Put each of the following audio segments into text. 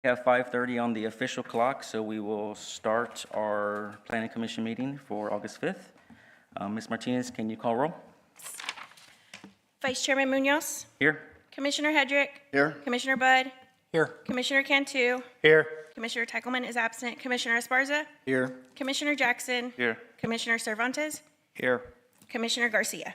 We have 5:30 on the official clock, so we will start our Planning Commission meeting for August 5th. Ms. Martinez, can you call roll? Vice Chairman Munoz. Here. Commissioner Hedrick. Here. Commissioner Budd. Here. Commissioner Cantu. Here. Commissioner Teichelman is absent. Commissioner Esparza. Here. Commissioner Jackson. Here. Commissioner Cervantes. Here. Commissioner Garcia.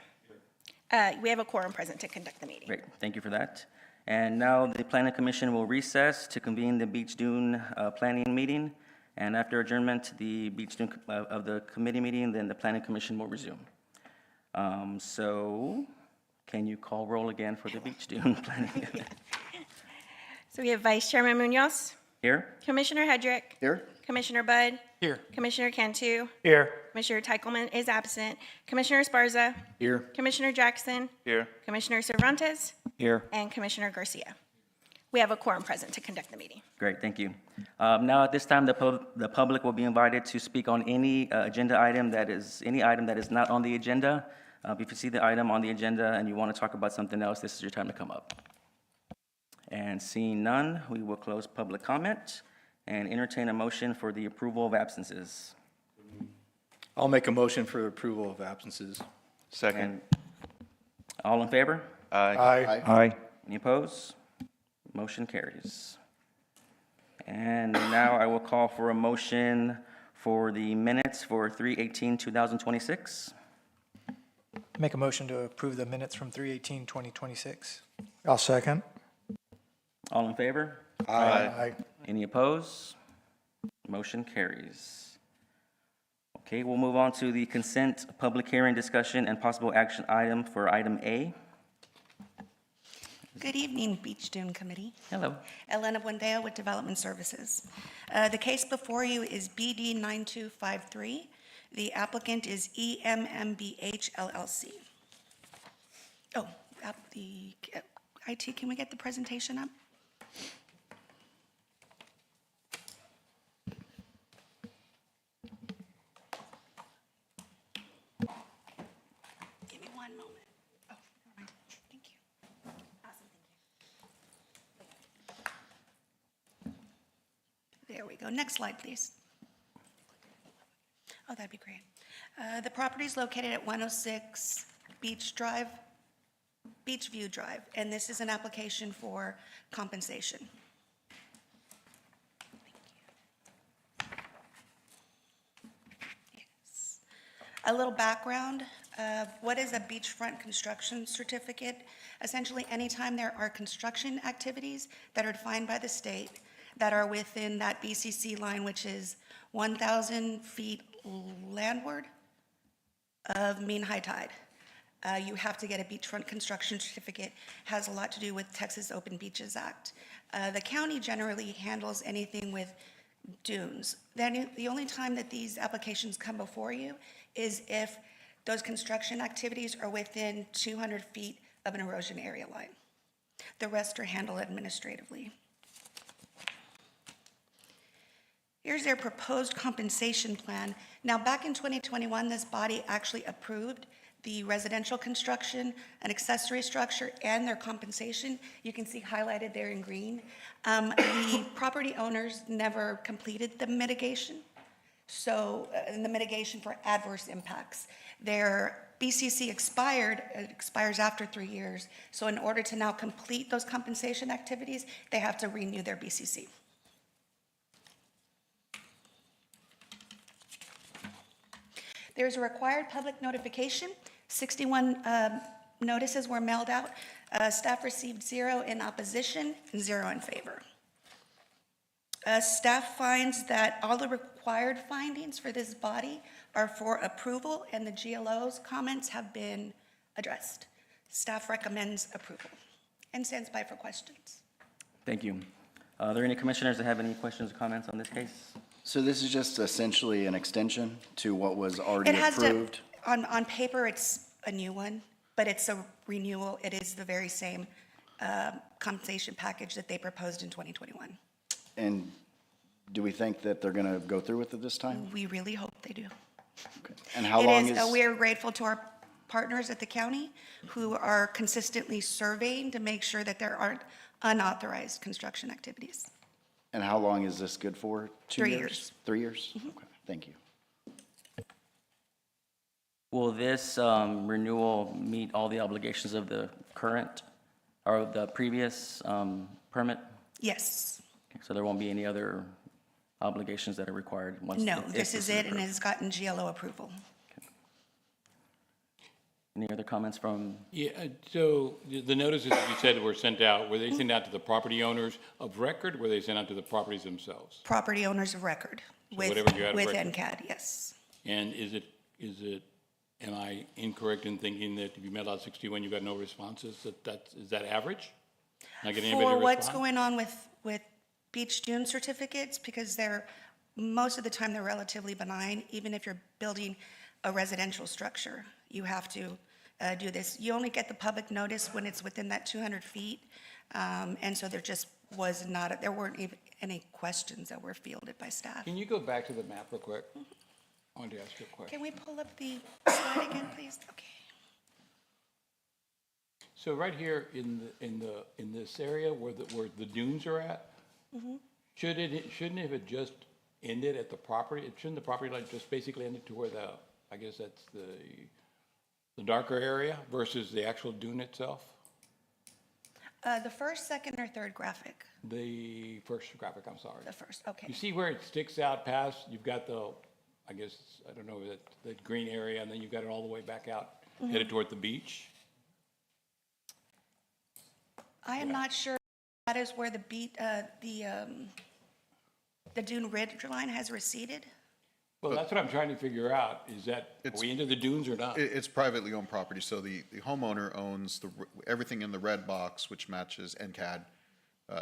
We have a quorum present to conduct the meeting. Great, thank you for that. And now the Planning Commission will recess to convene the Beach Dune Planning meeting. And after adjournment, the Beach Dune of the committee meeting, then the Planning Commission will resume. So can you call roll again for the Beach Dune Planning? So we have Vice Chairman Munoz. Here. Commissioner Hedrick. Here. Commissioner Budd. Here. Commissioner Cantu. Here. Commissioner Teichelman is absent. Commissioner Esparza. Here. Commissioner Jackson. Here. Commissioner Cervantes. Here. And Commissioner Garcia. We have a quorum present to conduct the meeting. Great, thank you. Now, at this time, the public will be invited to speak on any agenda item that is, any item that is not on the agenda. If you see the item on the agenda and you want to talk about something else, this is your time to come up. And seeing none, we will close public comment and entertain a motion for the approval of absences. I'll make a motion for approval of absences. Second. And all in favor? Aye. Aye. Any opposed? Motion carries. And now I will call for a motion for the minutes for 3/18/2026. Make a motion to approve the minutes from 3/18/2026. I'll second. All in favor? Aye. Any opposed? Motion carries. Okay, we'll move on to the consent public hearing discussion and possible action item for item A. Good evening, Beach Dune Committee. Hello. Elena Buendeo with Development Services. The case before you is BD 9253. The applicant is EMMBH LLC. Oh, the IT, can we get the presentation up? Give me one moment. Oh, never mind. Thank you. Awesome, thank you. There we go. Next slide, please. Oh, that'd be great. The property is located at 106 Beachview Drive, and this is an application for compensation. Yes. A little background. What is a beachfront construction certificate? Essentially, anytime there are construction activities that are defined by the state that are within that BCC line, which is 1,000 feet landward of mean high tide, you have to get a beachfront construction certificate. Has a lot to do with Texas Open Beaches Act. The county generally handles anything with dunes. Then the only time that these applications come before you is if those construction activities are within 200 feet of an erosion area line. The rest are handled administratively. Here's their proposed compensation plan. Now, back in 2021, this body actually approved the residential construction, an accessory structure, and their compensation. You can see highlighted there in green. The property owners never completed the mitigation. So, the mitigation for adverse impacts. Their BCC expired, it expires after 3 years. So in order to now complete those compensation activities, they have to renew their BCC. There's a required public notification. 61 notices were mailed out. Staff received 0 in opposition and 0 in favor. Staff finds that all the required findings for this body are for approval, and the GLO's comments have been addressed. Staff recommends approval and stands by for questions. Thank you. Are there any commissioners that have any questions or comments on this case? So this is just essentially an extension to what was already It has approved? on paper, it's a new one, but it's a renewal. It is the very same compensation package that they proposed in 2021. And do we think that they're going to go through with it this time? We really hope they do. Okay. And how long is? We are grateful to our partners at the county who are consistently surveying to make sure that there aren't unauthorized construction activities. And how long is this good for? 2 3 years? years. 3 years? Okay, thank you. Will this renewal meet all the obligations of the current or the previous permit? Yes. So there won't be any other obligations that are required once? No, if this is it, and approved? it's gotten GLO approval. Any other comments from, Yeah, so the notices that you said were sent out, were they sent out to the property owners of record, or were they sent out to the properties themselves? Property owners of record with, whatever you had of with record. NCAD, yes. And is it, am I incorrect in thinking that if you mailed out 61, you got no responses, is that average? Not getting anybody For to what's respond? going on with beach dune certificates, because most of the time they're relatively benign, even if you're building a residential structure, you have to do this. You only get the public notice when it's within that 200 feet, and so there weren't even any questions that were fielded by staff. Can you go back to the map real quick? I wanted to ask you a question. Can we pull up the slide again, please? Okay. So right here in this area where the dunes are at, shouldn't it have just ended at the property? Shouldn't the property line just basically ended to where I guess that's the darker area versus the actual dune itself? The first, second, or third graphic? The first graphic, I'm sorry. The first, okay. You see where it sticks out past, you've got I guess, I don't know, that green area, and then you've got it all the way back out, headed toward the beach? I am not sure that is where the dune ridge line has receded. Well, that's what I'm trying to figure out, is that, are we into the dunes or not? It's privately owned property, so the homeowner owns everything in the red box, which matches NCAD.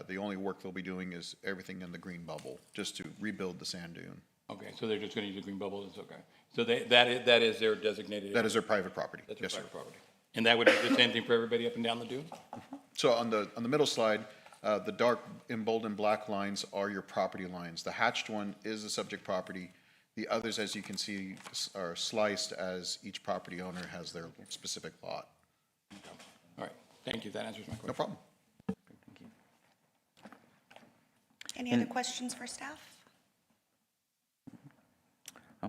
The only work they'll be doing is everything in the green bubble, just to rebuild the sand dune. Okay, so they're just gonna use the green bubble, that's okay. So that is their designated. That is their private property. That's their Yes, sir. private property. And that would be the same thing for everybody up and down the dune? So on the middle slide, the dark emboldened black lines are your property lines. The hatched one is the subject property. The others, as you can see, are sliced as each property owner has their specific lot. All right, thank you, that answers my question. No problem. Any other questions for staff?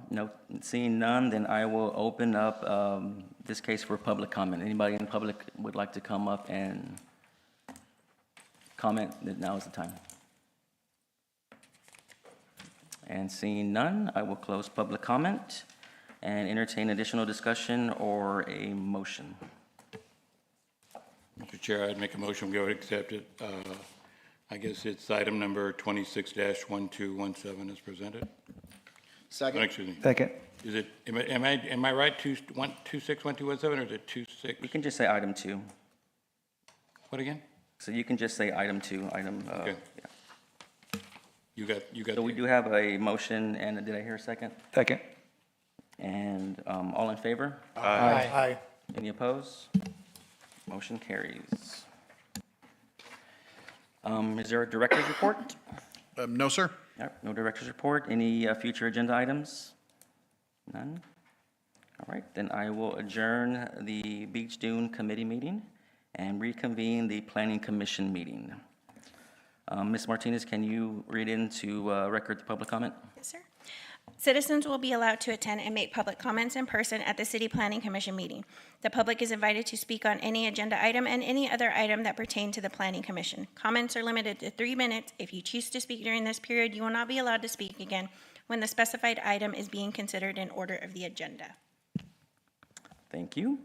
no, seeing none, then I will open up this case for public comment. Anybody in the public would like to come up and comment, that now is the time. And seeing none, I will close public comment and entertain additional discussion or a motion. Mr. Chair, I'd make a motion, we would accept it. I guess it's item number 26-1217 as presented. Second? Excuse me. Second. Is it, am I right, 26-1217, or is it 26? You can just say item 2. What again? So you can just say item 2, Okay. yeah. You got. So we do have a motion, and did I hear a second? Second. And all in favor? Aye. Any opposed? Motion carries. Is there a director's report? No, sir. All right, no director's report. Any future agenda items? None? All right, then I will adjourn the Beach Dune Committee meeting and reconvene the Planning Commission meeting. Ms. Martinez, can you read into record the public comment? Yes, sir. Citizens will be allowed to attend and make public comments in person at the City Planning Commission meeting. The public is invited to speak on any agenda item and any other item that pertain to the Planning Commission. Comments are limited to 3 minutes. If you choose to speak during this period, you will not be allowed to speak again when the specified item is being considered in order of the agenda. Thank you.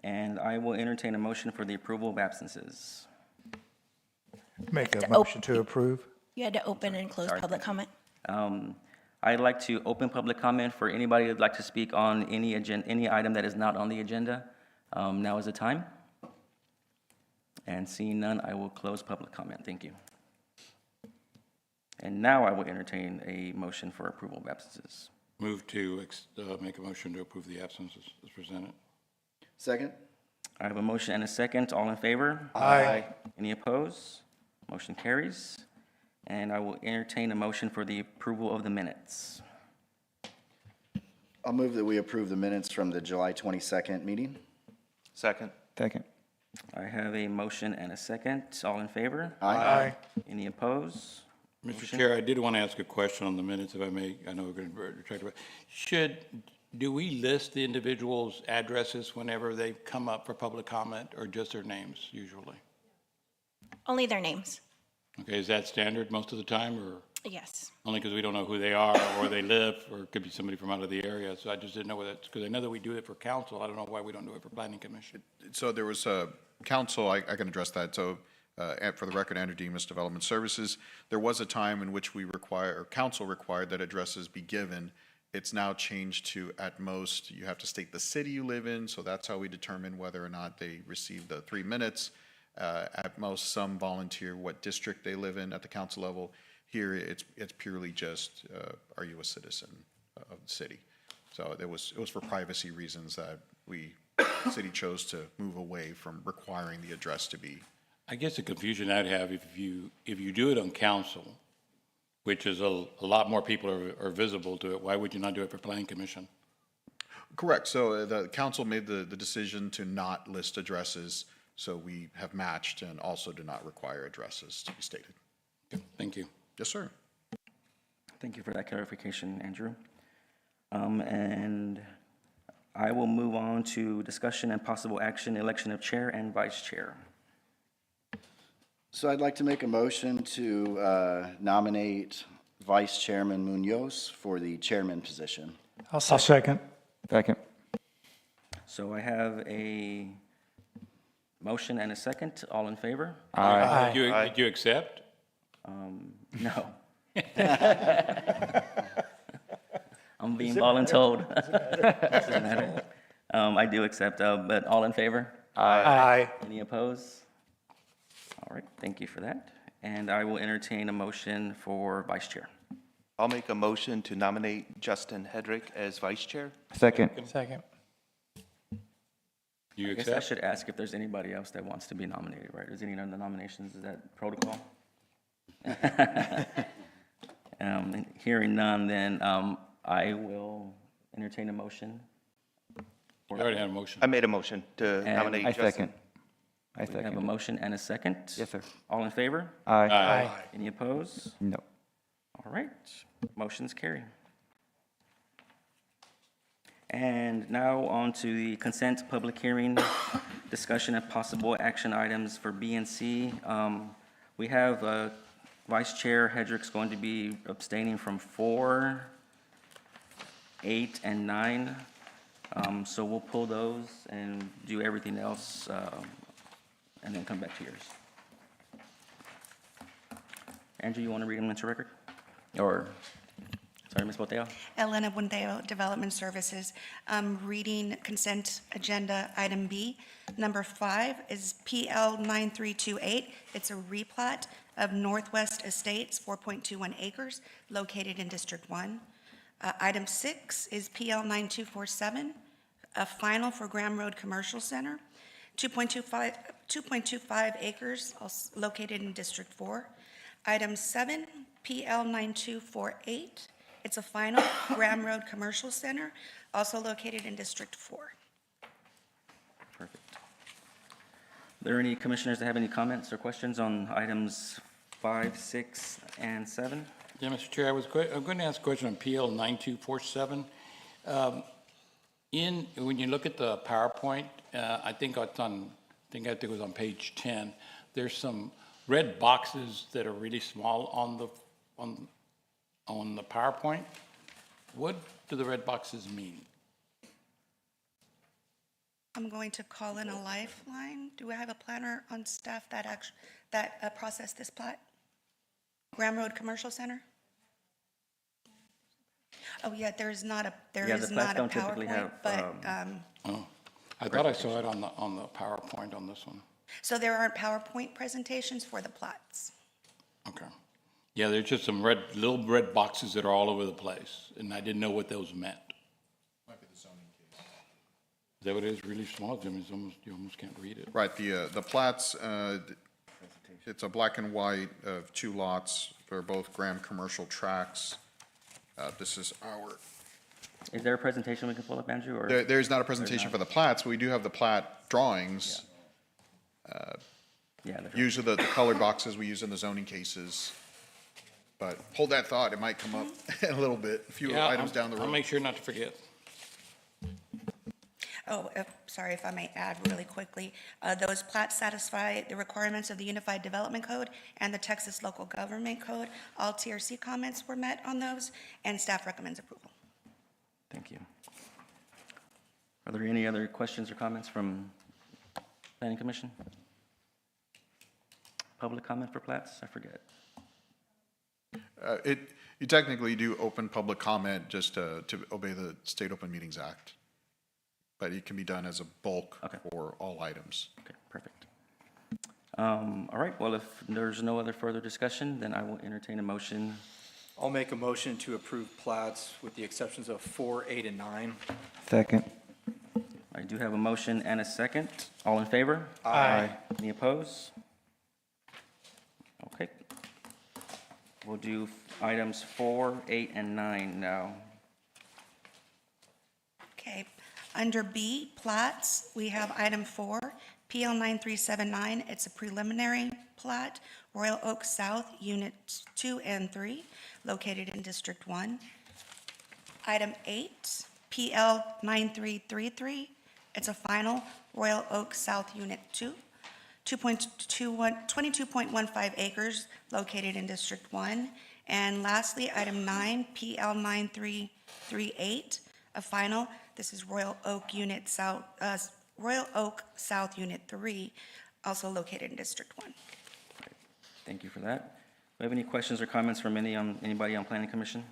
And I will entertain a motion for the approval of absences. Make a To motion to approve. You had to open and close public comment. I'd like to open public comment for anybody who'd like to speak on any item that is not on the agenda. Now is the time. And seeing none, I will close public comment. Thank you. And now I will entertain a motion for approval of absences. Move to make a motion to approve the absences as presented. Second? I have a motion and a second. All in favor? Aye. Any opposed? Motion carries. And I will entertain a motion for the approval of the minutes. I'll move that we approve the minutes from the July 22nd meeting. Second. Second. I have a motion and a second. All in favor? Aye. Any opposed? Mr. Chair, I did want to ask a question on the minutes, if I may. I know we're going to retract it. Do we list the individuals' addresses whenever they come up for public comment, or just their names usually? Only their names. Okay, is that standard most of the time, or Yes. only because we don't know who they are, or where they live, or it could be somebody from out of the area? So I just didn't know whether it's, because I know that we do it for council. I don't know why we don't do it for planning commission. So there was council, I can address that. So for the record, Andrew Demas, Development Services, there was a time in which council required that addresses be given. It's now changed to, at most, you have to state the city you live in, so that's how we determine whether or not they receive the 3 minutes. At most, some volunteer what district they live in at the council level. Here, it's purely just, are you a citizen of the city? So it was for privacy reasons that the city chose to move away from requiring the address to be. I guess the confusion I'd have, if you do it on council, which is a lot more people are visible to it, why would you not do it for planning commission? Correct. So the council made the decision to not list addresses, so we have matched and also do not require addresses to be stated. Okay, thank you. Yes, sir. Thank you for that clarification, Andrew. And I will move on to discussion and possible action, election of chair and vice chair. So I'd like to make a motion to nominate Vice Chairman Munoz for the chairman position. I'll second. Second. So I have a motion and a second. All in favor? Aye. Did you accept? No. I'm being voluntold. Doesn't matter. I do accept, but all in favor? Aye. Any opposed? All right, thank you for that. And I will entertain a motion for vice chair. I'll make a motion to nominate Justin Hedrick as vice chair. Second. Second. You I guess I accept? should ask if there's anybody else that wants to be nominated, right? Is any other nominations, is that protocol? And hearing none, then I will entertain a motion. You already had a motion. I made a motion to And nominate I Justin. second. I We have a second. motion and a second. Yes, sir. All in favor? Aye. Aye. Any opposed? No. All right, motion's carried. And now on to the consent public hearing, discussion of possible action items for B and C. We have Vice Chair Hedrick's going to be abstaining from 4, 8, and 9. So we'll pull those and do everything else, and then come back to yours. Andrew, you want to read them into record? Or, sorry, Ms. Boteo? Elena Bundeo, Development Services. Reading consent agenda item B. Number 5 is PL 9328. It's a replat of Northwest Estates, 4.21 acres, located in District 1. Item 6 is PL 9247, a final for Graham Road Commercial Center, 2.25 acres, located in District 4. Item 7, PL 9248. It's a final Graham Road Commercial Center, also located in District 4. Perfect. Are there any commissioners that have any comments or questions on items 5, 6, and 7? Yeah, Mr. Chair, I'm going to ask a question on PL 9247. When you look at the PowerPoint, I think it was on page 10, there's some red boxes that are really small on the PowerPoint. What do the red boxes mean? I'm going to call in a lifeline. Do I have a planner on staff that processed this plat? Graham Road Commercial Center? Oh, yeah, there is not a plats don't typically PowerPoint, have, but, I thought I saw it on the PowerPoint on this one. so there aren't PowerPoint presentations for the plats. Okay. Yeah, there's just some little red boxes that are all over the place, and I didn't know what those meant. Might be the zoning case. Is that what it is? Really small, Jim? You almost can't read it. Right, the plats, it's a black and white of 2 lots for both Graham commercial tracts. This is our, Is there a presentation we can pull up, Andrew? Or there's not a presentation for the plats, but we do have the plat drawings. yeah, Usually the colored boxes we use in the zoning cases. But hold that thought, it might come up in a little bit, a few Yeah, items down the I'll road. make sure not to forget. Oh, sorry if I may add really quickly, those plats satisfy the requirements of the Unified Development Code and the Texas Local Government Code. All TRC comments were met on those, and staff recommends approval. Thank you. Are there any other questions or comments from Planning Commission? Public comment for plats? I forget. You technically do open public comment just to obey the State Open Meetings Act. But it can be done as a bulk Okay. for all items. Okay, perfect. All right, well, if there's no other further discussion, then I will entertain a motion. I'll make a motion to approve plats with the exceptions of 4, 8, and 9. Second. I do have a motion and a second. All in favor? Aye. Any opposed? Okay. We'll do items 4, 8, and 9 now. Okay, under B, plats, we have item 4, PL 9379. It's a preliminary plat, Royal Oak South, Units 2 and 3, located in District 1. Item 8, PL 9333. It's a final, Royal Oak South, Unit 2, 22.15 acres, located in District 1. And lastly, item 9, PL 9338, a final. This is Royal Oak South Unit 3, also located in District 1. Thank you for that. Do we have any questions or comments from anybody on Planning Commission?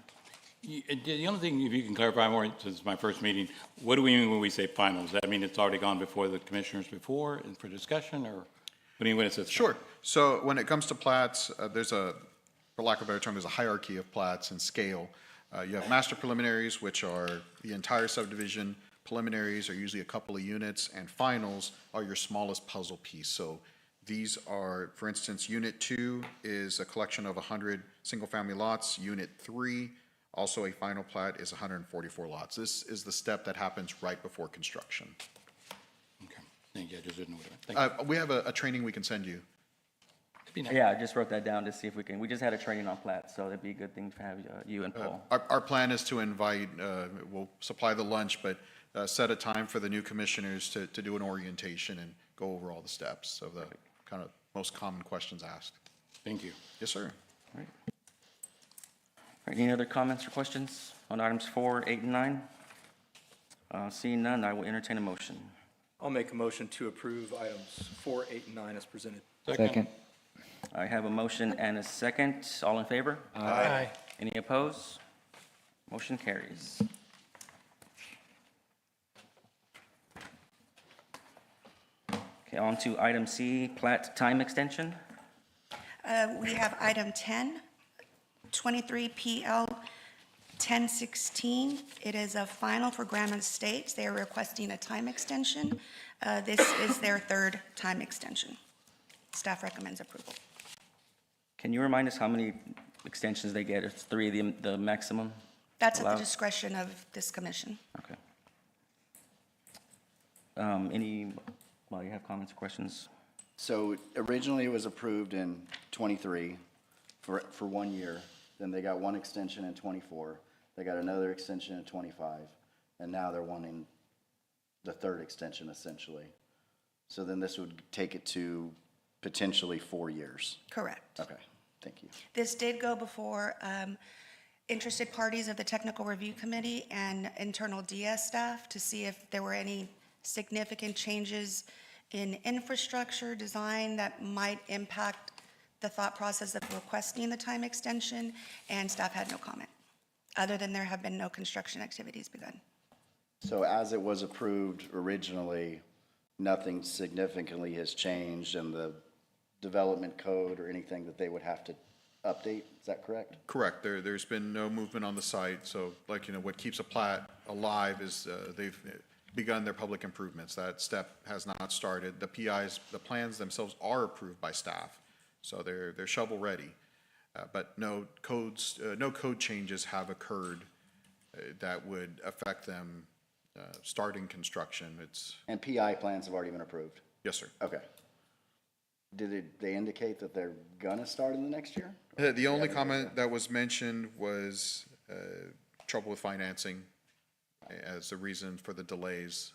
The only thing, if you can clarify more, since it's my first meeting, what do we mean when we say final? Does that mean it's already gone before the commissioners before and for discussion, or what do you mean when it says? Sure. So when it comes to plats, there's a, for lack of a better term, there's a hierarchy of plats and scale. You have master preliminaries, which are the entire subdivision. Preliminaries are usually a couple of units, and finals are your smallest puzzle piece. So these are, for instance, Unit 2 is a collection of 100 single-family lots. Unit 3, also a final plat, is 144 lots. This is the step that happens right before construction. Okay, thank you, I just didn't know what it meant. We have a training we can send you. That'd be nice. Yeah, I just wrote that down to see if we can. We just had a training on plats, so it'd be a good thing to have you and Paul. Our plan is to invite, we'll supply the lunch, but set a time for the new commissioners to do an orientation and go over all the steps of the kind of most common questions asked. Thank you. Yes, sir. All right. All right, any other comments or questions on items 4, 8, and 9? Seeing none, I will entertain a motion. I'll make a motion to approve items 4, 8, and 9 as presented. Second. I have a motion and a second. All in favor? Aye. Any opposed? Motion carries. Okay, on to item C, plat time extension. We have item 10, 23 PL 1016. It is a final for Graham Estates. They are requesting a time extension. This is their third time extension. Staff recommends approval. Can you remind us how many extensions they get? It's 3, the maximum? That's at the Allowed. discretion of this commission. Okay. Well, you have comments or questions? So originally it was approved in '23 for 1 year. Then they got one extension in '24. They got another extension in '25. And now they're wanting the third extension essentially. So then this would take it to potentially 4 years. Correct. Okay, thank you. This did go before interested parties of the Technical Review Committee and internal DS staff to see if there were any significant changes in infrastructure design that might impact the thought process of requesting the time extension, and staff had no comment, other than there have been no construction activities begun. So as it was approved originally, nothing significantly has changed in the development code or anything that they would have to update, is that correct? Correct. There's been no movement on the site. So like, what keeps a plat alive is they've begun their public improvements. That step has not started. The PIs, the plans themselves are approved by staff. So they're shovel ready. But no code changes have occurred that would affect them starting construction. And PI plans have already been approved? Yes, sir. Okay. they indicate that they're gonna start in the next year? The only comment that was mentioned was trouble with financing as the reason for the delays.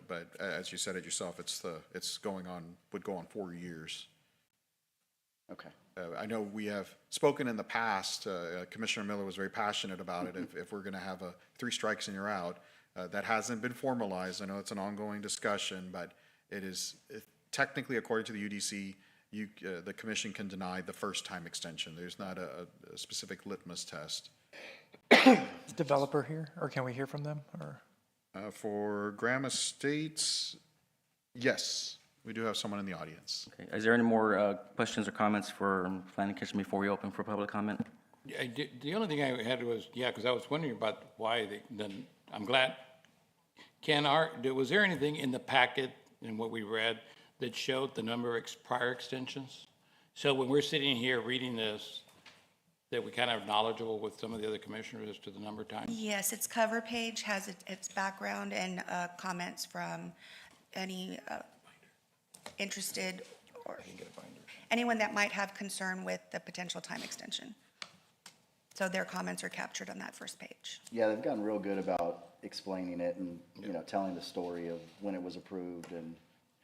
But as you said it yourself, would go on 4 years. Okay. I know we have spoken in the past, Commissioner Miller was very passionate about it, if we're going to have 3 strikes and you're out. That hasn't been formalized. I know it's an ongoing discussion, but technically, according to the UDC, the commission can deny the first-time extension. There's not a specific litmus test. Is developer here, or can we hear from them, or? For Graham Estates, yes, we do have someone in the audience. Okay. Is there any more questions or comments for Planning Commission before we open for public comment? Yeah, the only thing I had was, because I was wondering about why then, I'm glad. Was there anything in the packet in what we read that showed the number of prior extensions? So when we're sitting here reading this, that we kind of knowledgeable with some of the other commissioners as to the number of times? Yes, its cover page has its background and comments from any interested or anyone that might have concern with the potential time extension. So their comments are captured on that first page. Yeah, they've gotten real good about explaining it and, telling the story of when it was approved and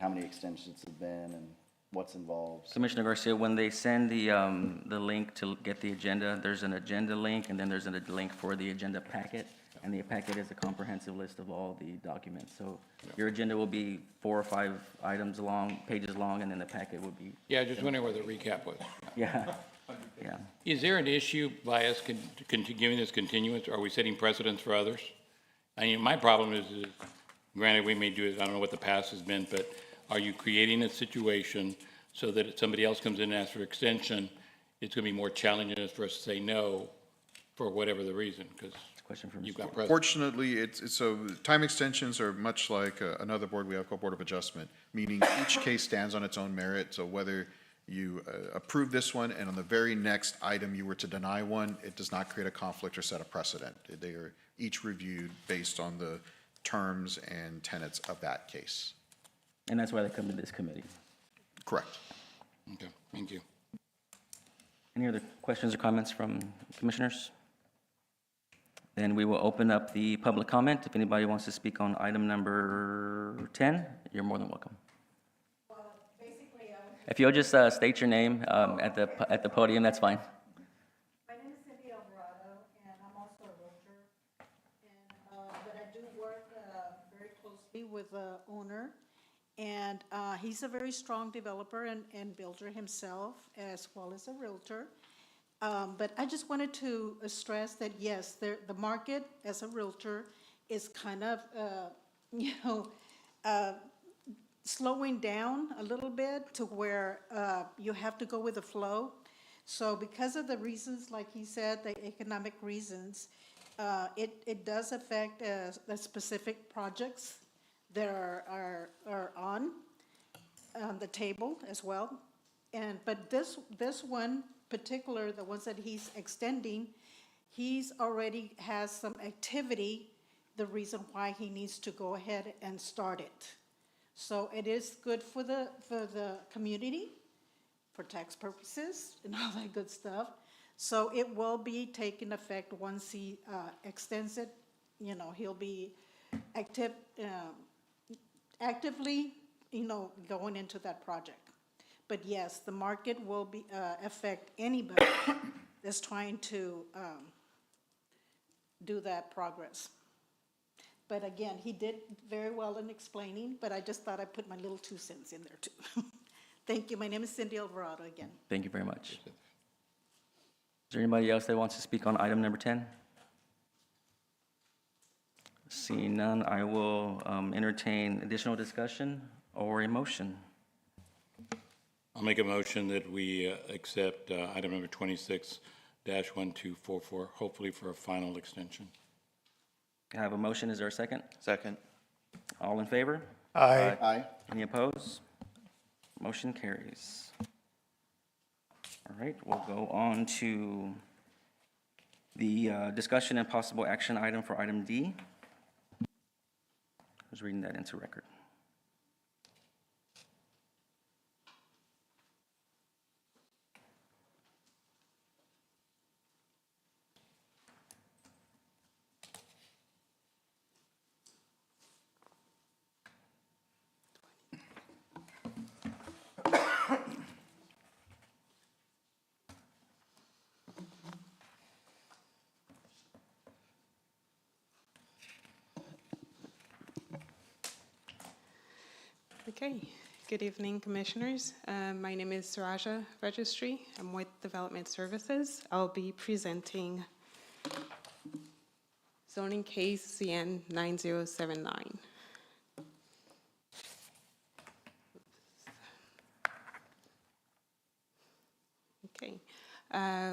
how many extensions have been and what's involved. Commissioner Garcia, when they send the link to get the agenda, there's an agenda link, and then there's a link for the agenda packet, and the packet is a comprehensive list of all the documents. So your agenda will be 4 or 5 items long, pages long, and then the packet will be, Yeah, just wondering where the recap was. yeah, yeah. Is there an issue by us giving this continuance? Are we setting precedents for others? I mean, my problem is granted, we may do it, I don't know what the past has been, but are you creating a situation so that if somebody else comes in and asks for extension, it's going to be more challenging for us to say no for whatever the reason, because you've got precedent. Fortunately, so time extensions are much like another board we have called Board of Adjustment, meaning each case stands on its own merit. So whether you approve this one and on the very next item you were to deny one, it does not create a conflict or set a precedent. They are each reviewed based on the terms and tenets of that case. And that's why they come to this committee. Correct. Okay, thank you. Any other questions or comments from commissioners? Then we will open up the public comment. If anybody wants to speak on item number 10, you're more than welcome. If you'll just state your name at the podium, that's fine. My name is Cindy Alvarado, and I'm also a realtor. But I do work very closely with the owner. And he's a very strong developer and builder himself, as well as a realtor. But I just wanted to stress that, yes, the market as a realtor is kind of, slowing down a little bit to where you have to go with the flow. So because of the reasons, like he said, the economic reasons, it does affect the specific projects that are on the table as well. But this one particular, the ones that he's extending, he's already has some activity, the reason why he needs to go ahead and start it. So it is good for the community, for tax purposes and all that good stuff. So it will be taking effect once he extends it. He'll be actively, going into that project. But yes, the market will be affect anybody that's trying to do that progress. But again, he did very well in explaining, but I just thought I'd put my little 2 cents in there too. Thank you. My name is Cindy Alvarado again. Thank you very much. Is there anybody else that wants to speak on item number 10? Seeing none, I will entertain additional discussion or a motion. I'll make a motion that we accept item number 26-1244, hopefully for a final extension. I have a motion. Is there a second? Second. All in favor? Aye. Aye. Any opposed? Motion carries. All right, we'll go on to the discussion and possible action item for item D. I was reading that into record. Okay, good evening, Commissioners. My name is Saraja Registry. I'm with Development Services. I'll be presenting zoning case CN 9079. Okay,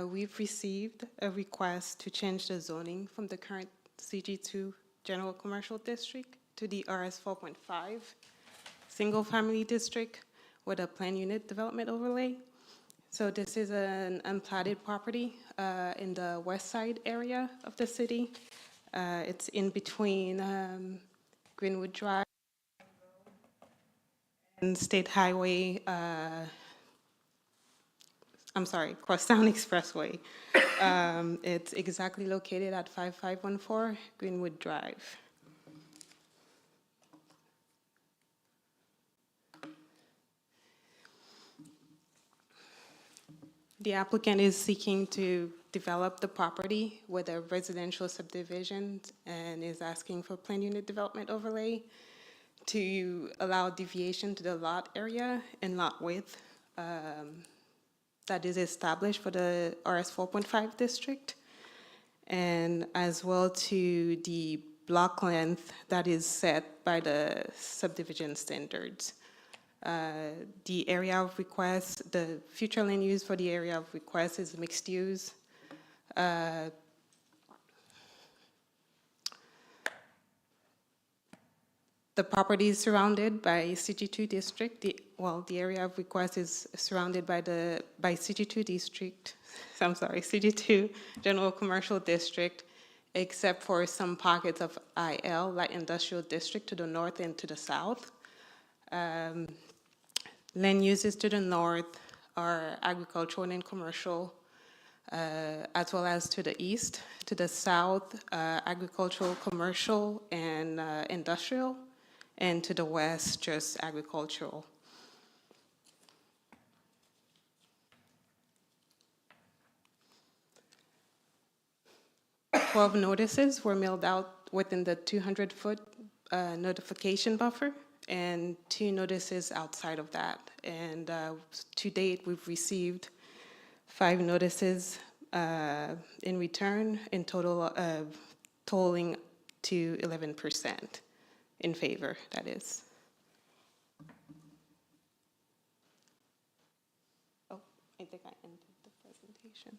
we've received a request to change the zoning from the current CG2 General Commercial District to the RS 4.5 Single Family District with a plan unit development overlay. So this is an unplatted property in the west side area of the city. It's in between Greenwood Drive and State Highway, Crosstown Expressway. It's exactly located at 5514 Greenwood Drive. The applicant is seeking to develop the property with a residential subdivision and is asking for plan unit development overlay to allow deviation to the lot area and lot width that is established for the RS 4.5 district, and as well to the block length that is set by the subdivision standards. The area of request, the future land use for the area of request is mixed use. The property is surrounded by CG2 district. The area of request is surrounded by CG2 district. CG2 General Commercial District, except for some pockets of IL, light industrial district, to the north and to the south. Land uses to the north are agricultural and commercial, as well as to the east. To the south, agricultural, commercial, and industrial, and to the west, just agricultural. Twelve notices were mailed out within the 200-foot notification buffer, and 2 notices outside of that. And to date, we've received 5 notices in return, in total totaling to 11% in favor, that is. Oh, I think I ended the presentation.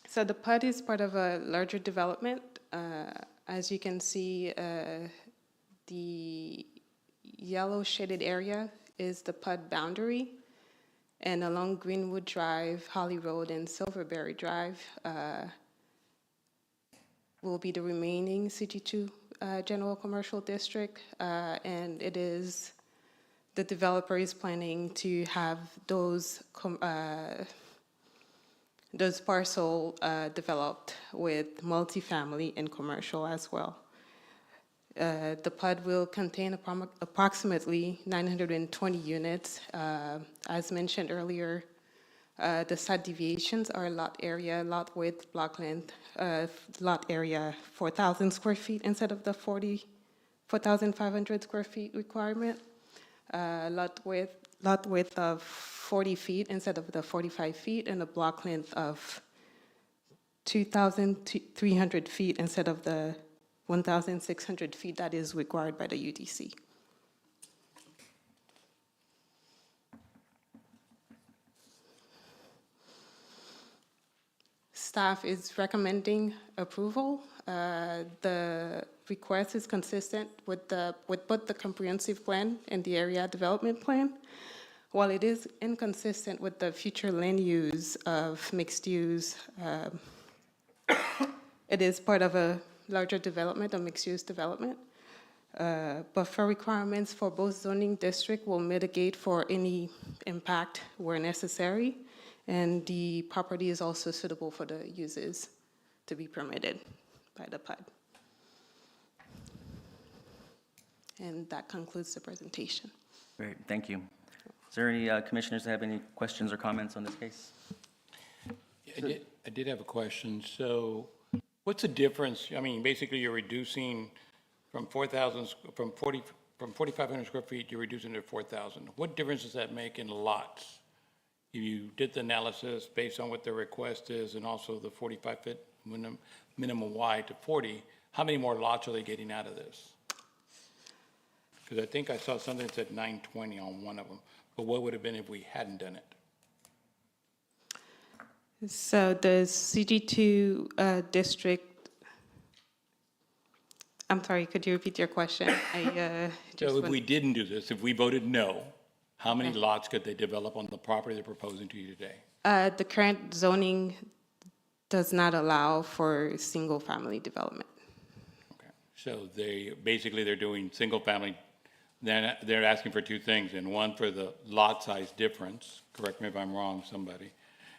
So the PUD is part of a larger development. As you can see, the yellow shaded area is the PUD boundary, and along Greenwood Drive, Holly Road, and Silverberry Drive will be the remaining CG2 General Commercial District, and it is the developer is planning to have those parcel developed with multifamily and commercial as well. The PUD will contain approximately 920 units. As mentioned earlier, the site deviations are lot area, lot width, block length, lot area 4,000 square feet instead of the 4,500 square feet requirement. Lot width of 40 feet instead of the 45 feet, and a block length of 2,300 feet instead of the 1,600 feet that is required by the UDC. Staff is recommending approval. The request is consistent with both the comprehensive plan and the area development plan. While it is inconsistent with the future land use of mixed use, it is part of a larger development, a mixed use development. Buffer requirements for both zoning district will mitigate for any impact where necessary, and the property is also suitable for the uses to be permitted by the PUD. And that concludes the presentation. Great, thank you. Is there any commissioners that have any questions or comments on this case? I did have a question. So what's the difference? I mean, basically you're reducing from 4,500 square feet, you're reducing to 4,000. What difference does that make in lots? If you did the analysis based on what the request is and also the 45-foot minimum wide to 40, how many more lots are they getting out of this? Because I think I saw something that said 920 on one of them, but what would have been if we hadn't done it? So the CG2 district, I'm sorry, could you repeat your question? So if we didn't do this, if we voted no, how many lots could they develop on the property they're proposing to you today? The current zoning does not allow for single-family development. Okay. So they're doing single family, then they're asking for two things, and one for the lot size difference, correct me if I'm wrong, somebody.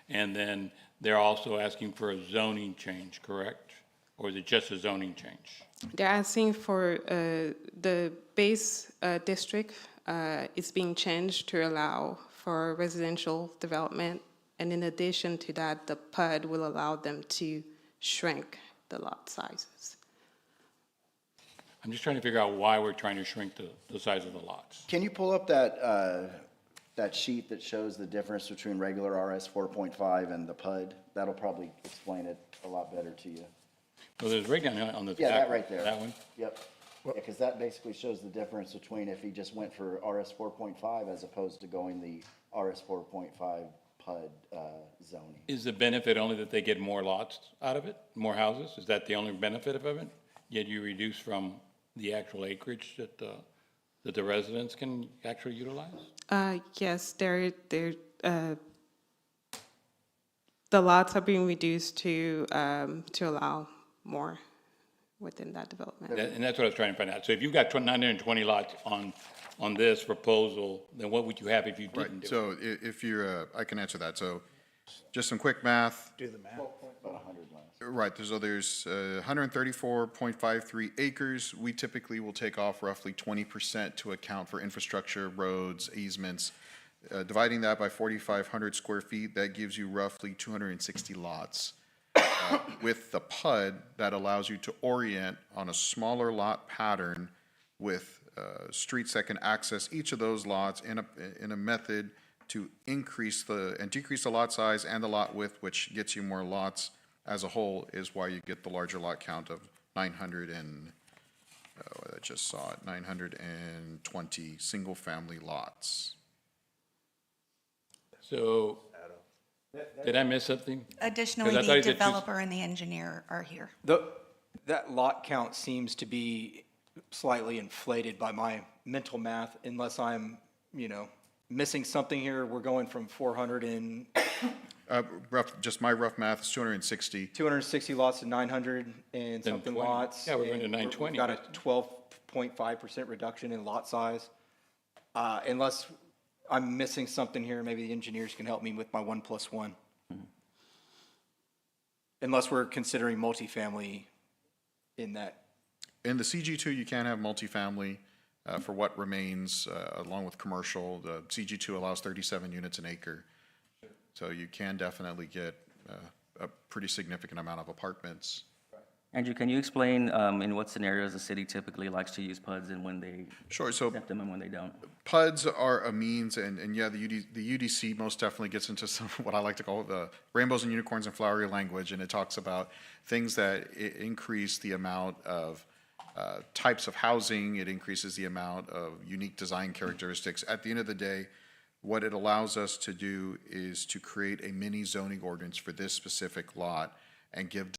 And then they're also asking for a zoning change, correct? Or is it just a zoning change? They're asking for the base district is being changed to allow for residential development. And in addition to that, the PUD will allow them to shrink the lot sizes. I'm just trying to figure out why we're trying to shrink the size of the lots. Can you pull up that sheet that shows the difference between regular RS 4.5 and the PUD? That'll probably explain it a lot better to you. Well, there's right down on the. Yeah, back that right there. That one? Yep. Yeah, because that basically shows the difference between if he just went for RS 4.5 as opposed to going the RS 4.5 PUD zoning. Is the benefit only that they get more lots out of it, more houses? Is that the only benefit of it? Yet you reduce from the actual acreage that the residents can actually utilize? Yes, the lots are being reduced to allow more within that development. And that's what I was trying to find out. So if you've got 920 lots on this proposal, then what would you have if you Right, didn't do it? so if you're, I can answer that. So just some quick math. Do the math. About 100 miles. Right, so there's 134.53 acres. We typically will take off roughly 20% to account for infrastructure, roads, easements. Dividing that by 4,500 square feet, that gives you roughly 260 lots. With the PUD, that allows you to orient on a smaller lot pattern with streets that can access each of those lots in a method to increase and decrease the lot size and the lot width, which gets you more lots as a whole, is why you get the larger lot count of 900 and, I just saw it, 920 single-family lots. So, did I miss something? Additionally, 'Cause I thought the you said two- developer and the engineer are here. That lot count seems to be slightly inflated by my mental math, unless I'm, missing something here. We're going from 400 and Just my rough math is 260. 260 lots to 900 and Then something 20. lots. Yeah, we're going to and 920. We've got a 12.5% reduction in lot size. Unless I'm missing something here, maybe the engineers can help me with my 1+1. Unless we're considering multifamily in that. In the CG2, you can have multifamily for what remains, along with commercial. The CG2 allows 37 units an acre. So you can definitely get a pretty significant amount of apartments. Andrew, can you explain in what scenarios the city typically likes to use PUDs and when they Sure, so accept them and when they don't? PUDs are a means, and yeah, the UDC most definitely gets into some, what I like to call the rainbows and unicorns and flowery language, and it talks about things that increase the amount of types of housing, it increases the amount of unique design characteristics. At the end of the day, what it allows us to do is to create a mini zoning ordinance for this specific lot and give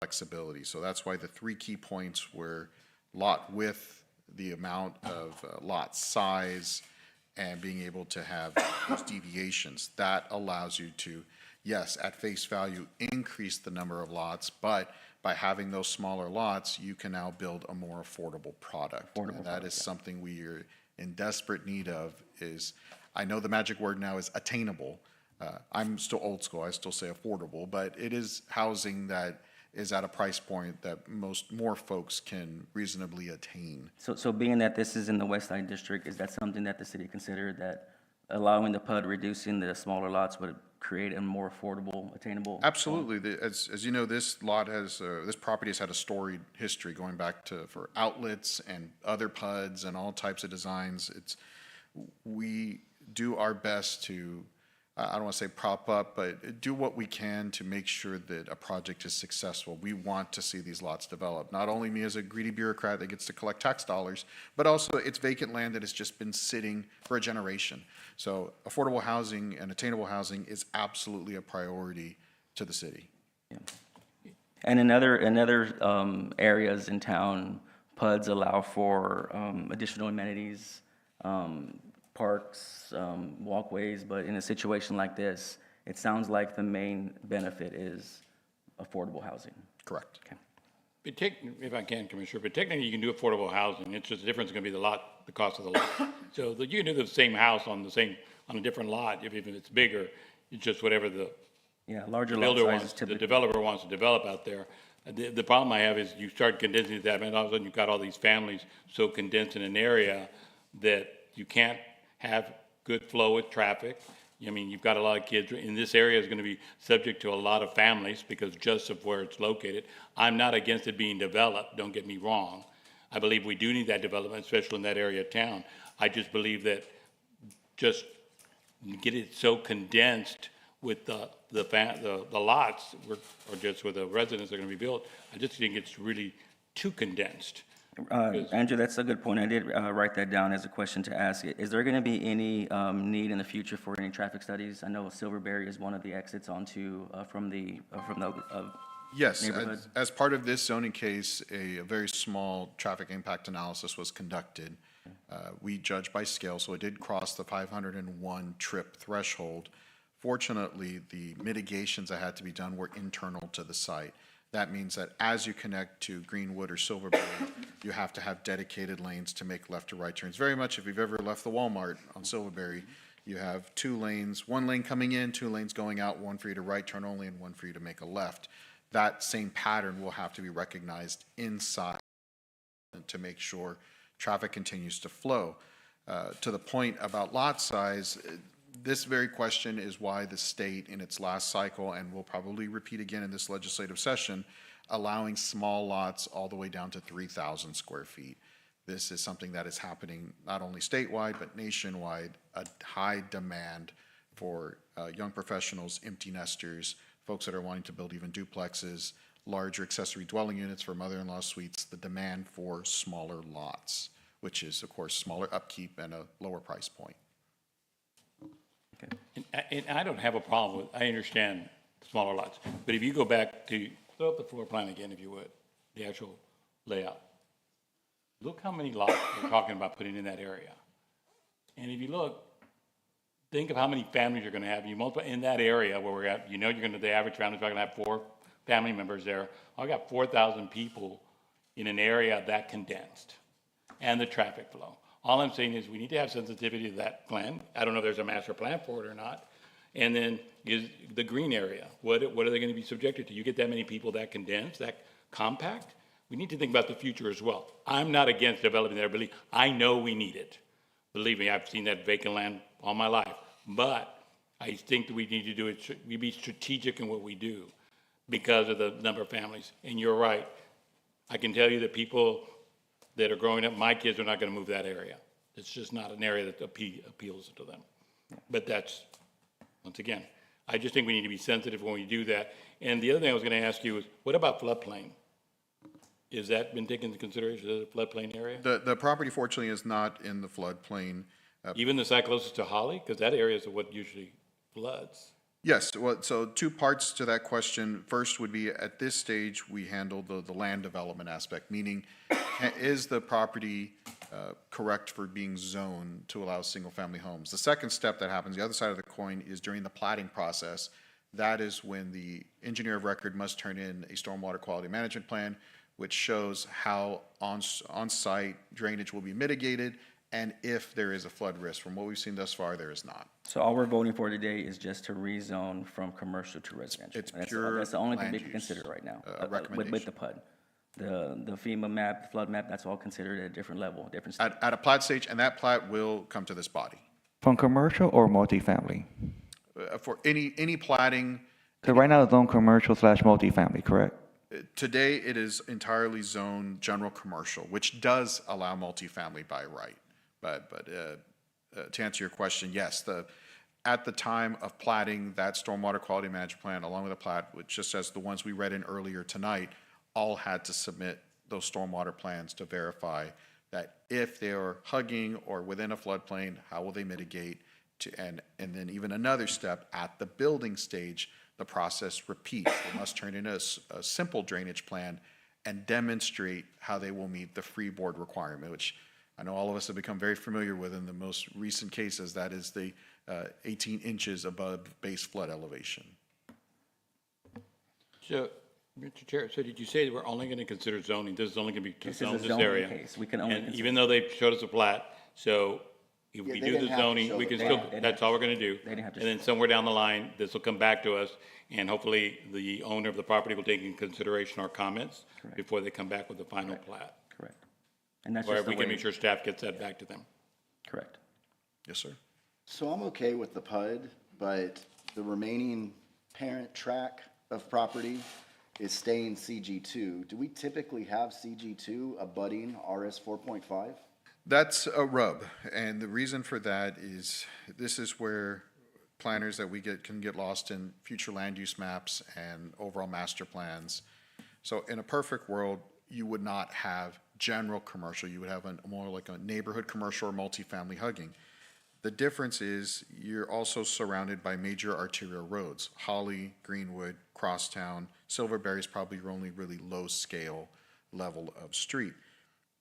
flexibility. So that's why the three key points were lot width, the amount of lot size, and being able to have those deviations. That allows you to, yes, at face value, increase the number of lots, but by having those smaller lots, you can now build a more affordable product. And that is something we are in desperate need of. Is, I know the magic word now is attainable. I'm still old school, I still say affordable, but it is housing that is at a price point that more folks can reasonably attain. So being that this is in the West Side District, is that something that the city considered, that allowing the PUD, reducing the smaller lots would create a more affordable, attainable? Absolutely. As you know, this lot has, this property has had a storied history going back to, for outlets and other PUDs and all types of designs. We do our best to, I don't want to say prop up, but do what we can to make sure that a project is successful. We want to see these lots develop. Not only me as a greedy bureaucrat that gets to collect tax dollars, but also it's vacant land that has just been sitting for a generation. So affordable housing and attainable housing is absolutely a priority to the city. And in other areas in town, PUDs allow for additional amenities, parks, walkways, but in a situation like this, it sounds like the main benefit is affordable housing. Correct. Okay. If I can, Commissioner, but technically you can do affordable housing. It's just the difference is going to be the cost of the lot. So you can do the same house on a different lot, if even it's bigger. It's just whatever the Larger lot builder sizes wants, the typically. developer wants to develop out there. The problem I have is you start condensing that, and all of a sudden you've got all these families so condensed in an area that you can't have good flow with traffic. I mean, you've got a lot of kids in this area is going to be subject to a lot of families because just of where it's located. I'm not against it being developed, don't get me wrong. I believe we do need that development, especially in that area of town. I just believe that just get it so condensed with the lots, or just with the residents that are going to be built, I just think it's really too condensed. Andrew, that's a good point. I did write that down as a question to ask. Is there going to be any need in the future for any traffic studies? I know Silverberry is one of the exits onto from the Yes, neighborhood. as part of this zoning case, a very small traffic impact analysis was conducted. We judged by scale, so it did cross the 501 trip threshold. Fortunately, the mitigations that had to be done were internal to the site. That means that as you connect to Greenwood or Silverberry, you have to have dedicated lanes to make left or right turns. Very much if you've ever left the Walmart on Silverberry, you have two lanes, one lane coming in, two lanes going out, one for you to right turn only and one for you to make a left. That same pattern will have to be recognized inside to make sure traffic continues to flow. To the point about lot size, this very question is why the state in its last cycle, and will probably repeat again in this legislative session, allowing small lots all the way down to 3,000 square feet. This is something that is happening not only statewide, but nationwide, a high demand for young professionals, empty nesters, folks that are wanting to build even duplexes, larger accessory dwelling units for mother-in-law suites, the demand for smaller lots, which is, of course, smaller upkeep and a lower price point. And I don't have a problem with, I understand smaller lots, but if you go back to, throw up the floor plan again, if you would, the actual layout. Look how many lots we're talking about putting in that area. And if you look, think of how many families you're gonna have. You multiply in that area where we're at, the average family's probably gonna have 4 family members there. I got 4,000 people in an area that condensed, and the traffic flow. All I'm saying is we need to have sensitivity to that plan. I don't know if there's a master plan for it or not. And then is the green area, what are they gonna be subjected to? You get that many people that condensed, that compact? We need to think about the future as well. I'm not against developing there, believe, I know we need it. Believe me, I've seen that vacant land all my life. But I think that we need to do it, we be strategic in what we do because of the number of families. And you're right. I can tell you that people that are growing up, my kids are not going to move that area. It's just not an area that appeals to them. But that's, once again, I just think we need to be sensitive when we do that. And the other thing I was going to ask you is, what about floodplain? Is that been taken into consideration as a floodplain area? The property fortunately is not in the floodplain. Even the site closest to Holly? Because that area is what usually floods. Yes, well, so 2 parts to that question. First would be, at this stage, we handle the land development aspect, meaning is the property correct for being zoned to allow single-family homes? The second step that happens, the other side of the coin, is during the platting process. That is when the engineer of record must turn in a stormwater quality management plan, which shows how on-site drainage will be mitigated, and if there is a flood risk. From what we've seen thus far, there is not. So all we're voting for today is just to rezone from commercial to residential. It's That's- pure That's the only thing land we can use, consider right now. With recommendation. the PUD. The FEMA map, flood map, that's all considered at a different level, different stage. At a plat stage, and that plat will come to this body. From commercial or multifamily? For any plating, So right now it's zone commercial / multifamily, correct? today it is entirely zoned general commercial, which does allow multifamily by right. But to answer your question, yes, at the time of platting that stormwater quality management plan, along with the plat, which just as the ones we read in earlier tonight, all had to submit those stormwater plans to verify that if they are hugging or within a floodplain, how will they mitigate? And then even another step, at the building stage, the process repeats. They must turn in a simple drainage plan and demonstrate how they will meet the freeboard requirement, which I know all of us have become very familiar with in the most recent cases. That is the 18 inches above base flood elevation. So, Mr. Chair, so did you say that we're only going to consider zoning? This is only going to be to This is a zone this zoning area? case. We can only And consider- even though they showed us a plat, so if Yeah, we they do didn't the have to zoning, show we the can plat. still, They didn't that's all we're going to do. They didn't have to And then show- somewhere down the line, this will come back to us, and hopefully the owner of the property will take in consideration our comments Correct. before they come back with the final plat. Correct. And that's Or just the we can way, make sure staff gets that back to them. correct. Yes, sir. So I'm okay with the PUD, but the remaining parent tract of property is staying CG2. Do we typically have CG2 abutting RS 4.5? That's a rub, and the reason for that is this is where planners that we get can get lost in future land use maps and overall master plans. So in a perfect world, you would not have general commercial, you would have more like a neighborhood commercial or multifamily hugging. The difference is you're also surrounded by major arterial roads, Holly, Greenwood, Crosstown, Silverberry is probably your only really low scale level of street.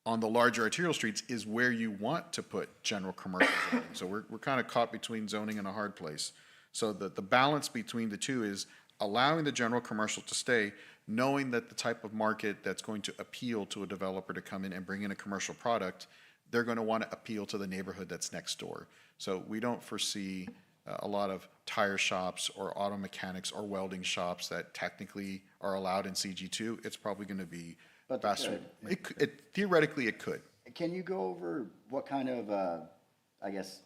On the larger arterial streets is where you want to put general commercial zoning. So we're kind of caught between zoning and a hard place. So the balance between the two is allowing the general commercial to stay, knowing that the type of market that's going to appeal to a developer to come in and bring in a commercial product, they're going to want to appeal to the neighborhood that's next door. So we don't foresee a lot of tire shops or auto mechanics or welding shops that technically are allowed in CG2. It's probably going to be But they faster. could. Theoretically, it could. Can you go over what kind of, I guess,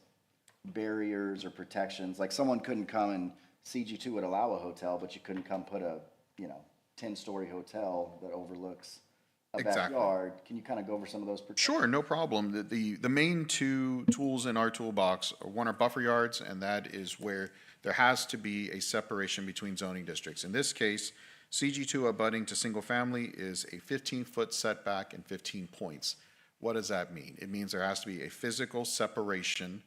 barriers or protections? Like someone couldn't come and CG2 would allow a hotel, but you couldn't come put a, 10-story hotel that overlooks a Exactly. backyard. Can you kind of go over some of those protections? Sure, no problem. The main two tools in our toolbox, one are buffer yards, and that is where there has to be a separation between zoning districts. In this case, CG2 abutting to single family is a 15-foot setback and 15 points. What does that mean? It means there has to be a physical separation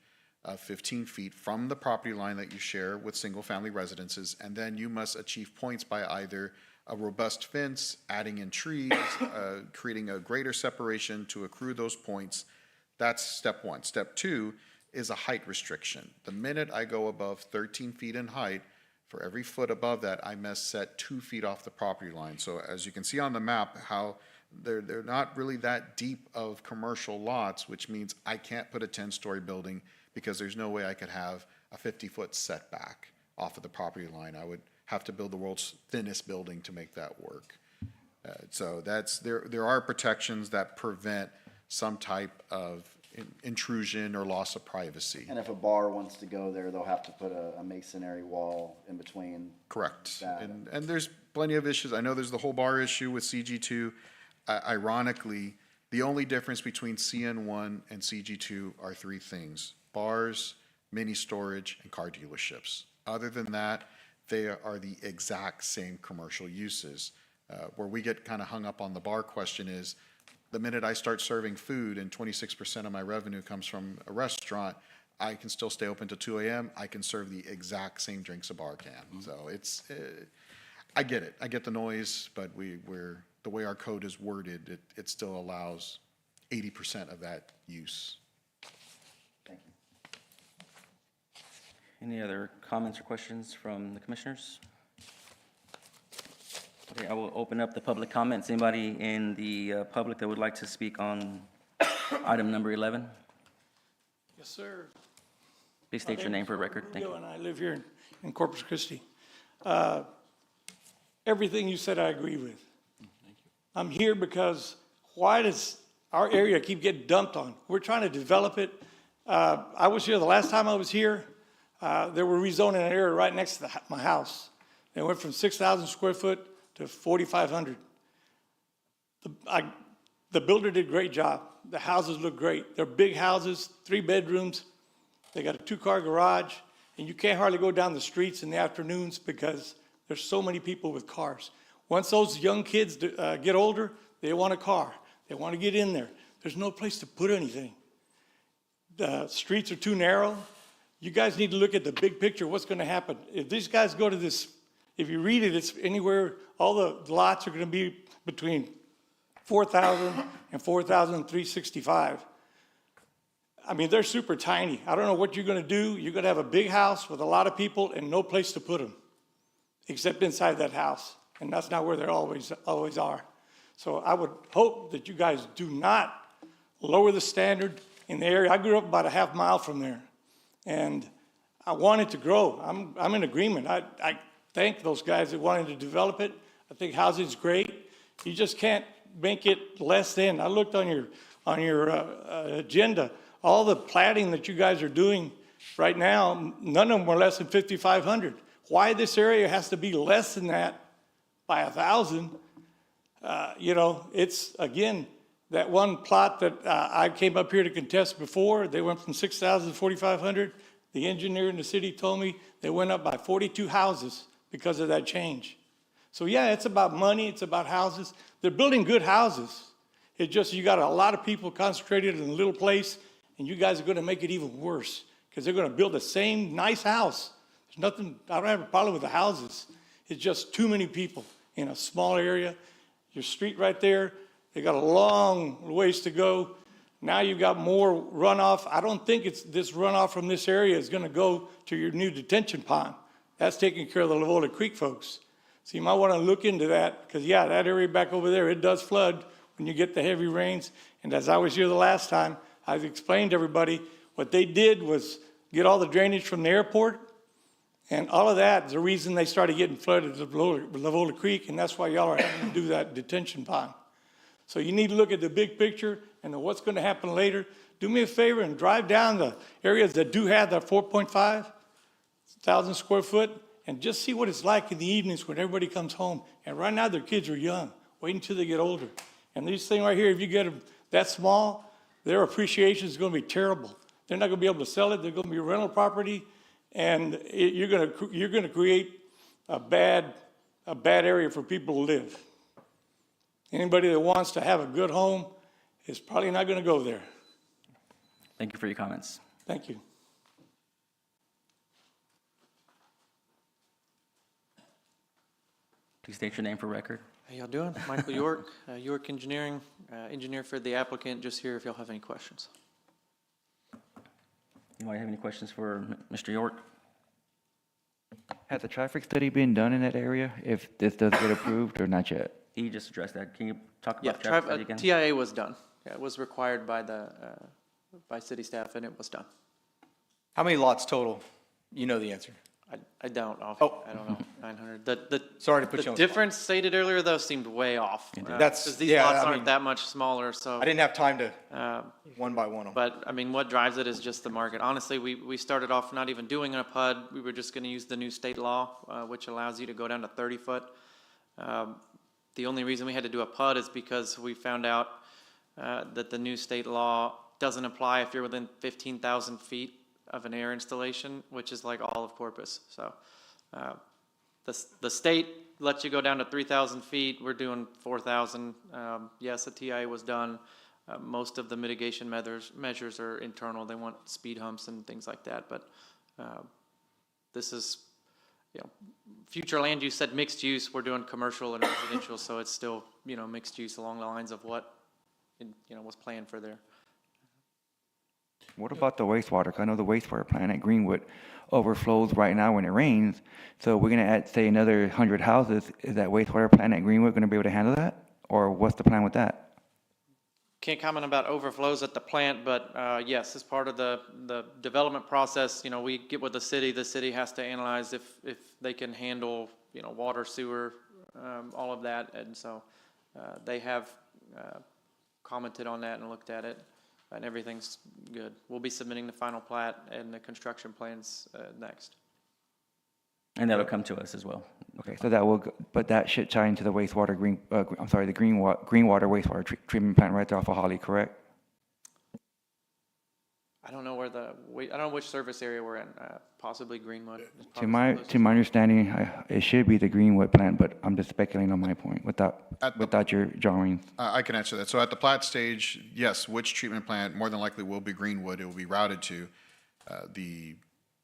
of 15 feet from the property line that you share with single-family residences, and then you must achieve points by either a robust fence, adding in trees, creating a greater separation to accrue those points. That's step one. Step two is a height restriction. The minute I go above 13 feet in height, for every foot above that, I must set 2 feet off the property line. So as you can see on the map, how they're not really that deep of commercial lots, which means I can't put a 10-story building because there's no way I could have a 50-foot setback off of the property line. I would have to build the world's thinnest building to make that work. So there are protections that prevent some type of intrusion or loss of privacy. And if a bar wants to go there, they'll have to put a masonry wall in between. Correct. That. And there's plenty of issues. I know there's the whole bar issue with CG2. Ironically, the only difference between CN1 and CG2 are three things: bars, mini storage, and car dealerships. Other than that, they are the exact same commercial uses. Where we get kind of hung up on the bar question is, the minute I start serving food and 26% of my revenue comes from a restaurant, I can still stay open to 2 a.m. I can serve the exact same drinks a bar can. So it's, I get it. I get the noise, but we're the way our code is worded, it still allows 80% of that use. Thank you. Any other comments or questions from the commissioners? Okay, I will open up the public comments. Anybody in the public that would like to speak on item number 11? Yes, sir. Please state your name for the record. Thank you. And I live here in Corpus Christi. Everything you said, I agree with. I'm here because why does our area keep getting dumped on? We're trying to develop it. I was here the last time I was here. They were rezoning an area right next to my house. They went from 6,000 square foot to 4,500. The builder did a great job. The houses look great. They're big houses, 3 bedrooms. They got a 2-car garage, and you can't hardly go down the streets in the afternoons because there's so many people with cars. Once those young kids get older, they want a car. They want to get in there. There's no place to put anything. The streets are too narrow. You guys need to look at the big picture, what's going to happen. If these guys go to this, if you read it, it's anywhere, all the lots are going to be between 4,000 and 4,365. I mean, they're super tiny. I don't know what you're going to do. You're going to have a big house with a lot of people and no place to put them, except inside that house. And that's not where they always are. So I would hope that you guys do not lower the standard in the area. I grew up about a half mile from there, and I want it to grow. I'm in agreement. I thank those guys that wanted to develop it. I think housing's great. You just can't make it less than. I looked on your agenda. All the platting that you guys are doing right now, none of them are less than 5,500. Why this area has to be less than that by 1,000? You know, it's, again, that one plot that I came up here to contest before, they went from 6,000 to 4,500. The engineer in the city told me they went up by 42 houses because of that change. So yeah, it's about money, it's about houses. They're building good houses. It's just you got a lot of people concentrated in a little place, and you guys are going to make it even worse because they're going to build the same nice house. There's nothing, I don't have a problem with the houses. It's just too many people in a small area. Your street right there, they got a long ways to go. Now you've got more runoff. I don't think it's this runoff from this area is going to go to your new detention pond. That's taking care of the Lavola Creek folks. So you might want to look into that because, yeah, that area back over there, it does flood when you get the heavy rains. And as I was here the last time, I've explained to everybody what they did was get all the drainage from the airport. And all of that is the reason they started getting flooded at Lavola Creek, and that's why y'all are having to do that detention pond. So you need to look at the big picture and what's going to happen later. Do me a favor and drive down the areas that do have that 4,500 square foot and just see what it's like in the evenings when everybody comes home. And right now their kids are young. Wait until they get older. And this thing right here, if you get them that small, their appreciation is going to be terrible. They're not going to be able to sell it. They're going to be rental property. And you're going to create a bad area for people to live. Anybody that wants to have a good home is probably not going to go there. Thank you for your comments. Thank you. Please state your name for record. How y'all doing? Michael York, York Engineering, engineer for the applicant. Just here if y'all have any questions. Anybody have any questions for Mr. York? Has a traffic study been done in that area if this does get approved or not yet? He just addressed that. Can you talk Yeah, about traffic study again? TIA was done. Yeah, it was required by by city staff, and it was done. How many lots total? You know the answer. I don't. Oh. I don't know. 900. Sorry to put you The on the spot. difference stated earlier, though, seemed way off. That's- Because these yeah, lots I aren't mean, that much smaller, so. I didn't have time to one by one them. But, I mean, what drives it is just the market. Honestly, we started off not even doing a PUD. We were just going to use the new state law, which allows you to go down to 30 foot. The only reason we had to do a PUD is because we found out that the new state law doesn't apply if you're within 15,000 feet of an air installation, which is like all of Corpus. So the state lets you go down to 3,000 feet. We're doing 4,000. Yes, the TIA was done. Most of the mitigation measures are internal. They want speed humps and things like that. But this is, you know, future land use said mixed use. We're doing commercial and residential, so it's still, you know, mixed use along the lines of what, you know, was planned for there. What about the wastewater? 'Cause I know the wastewater plant at Greenwood overflows right now when it rains. So we're going to add, say, another 100 houses. Is that wastewater plant at Greenwood going to be able to handle that? Or what's the plan with that? Can't comment about overflows at the plant, but yes, as part of the development process, you know, we get with the city has to analyze if they can handle, you know, water, sewer, all of that, and so they have commented on that and looked at it, and everything's good. We'll be submitting the final plat and the construction plans next. And that'll come to us as well. Okay, so that will, but that should tie into the wastewater the green water wastewater treatment plant right there off of Holly, correct? I don't know where I don't know which service area we're in, possibly Greenwood. is To probably my, closest. to my understanding, it should be the Greenwood plant, but I'm just speculating on my point without your drawings. I can answer that. So at the plat stage, yes, which treatment plant more than likely will be Greenwood, it will be routed to. The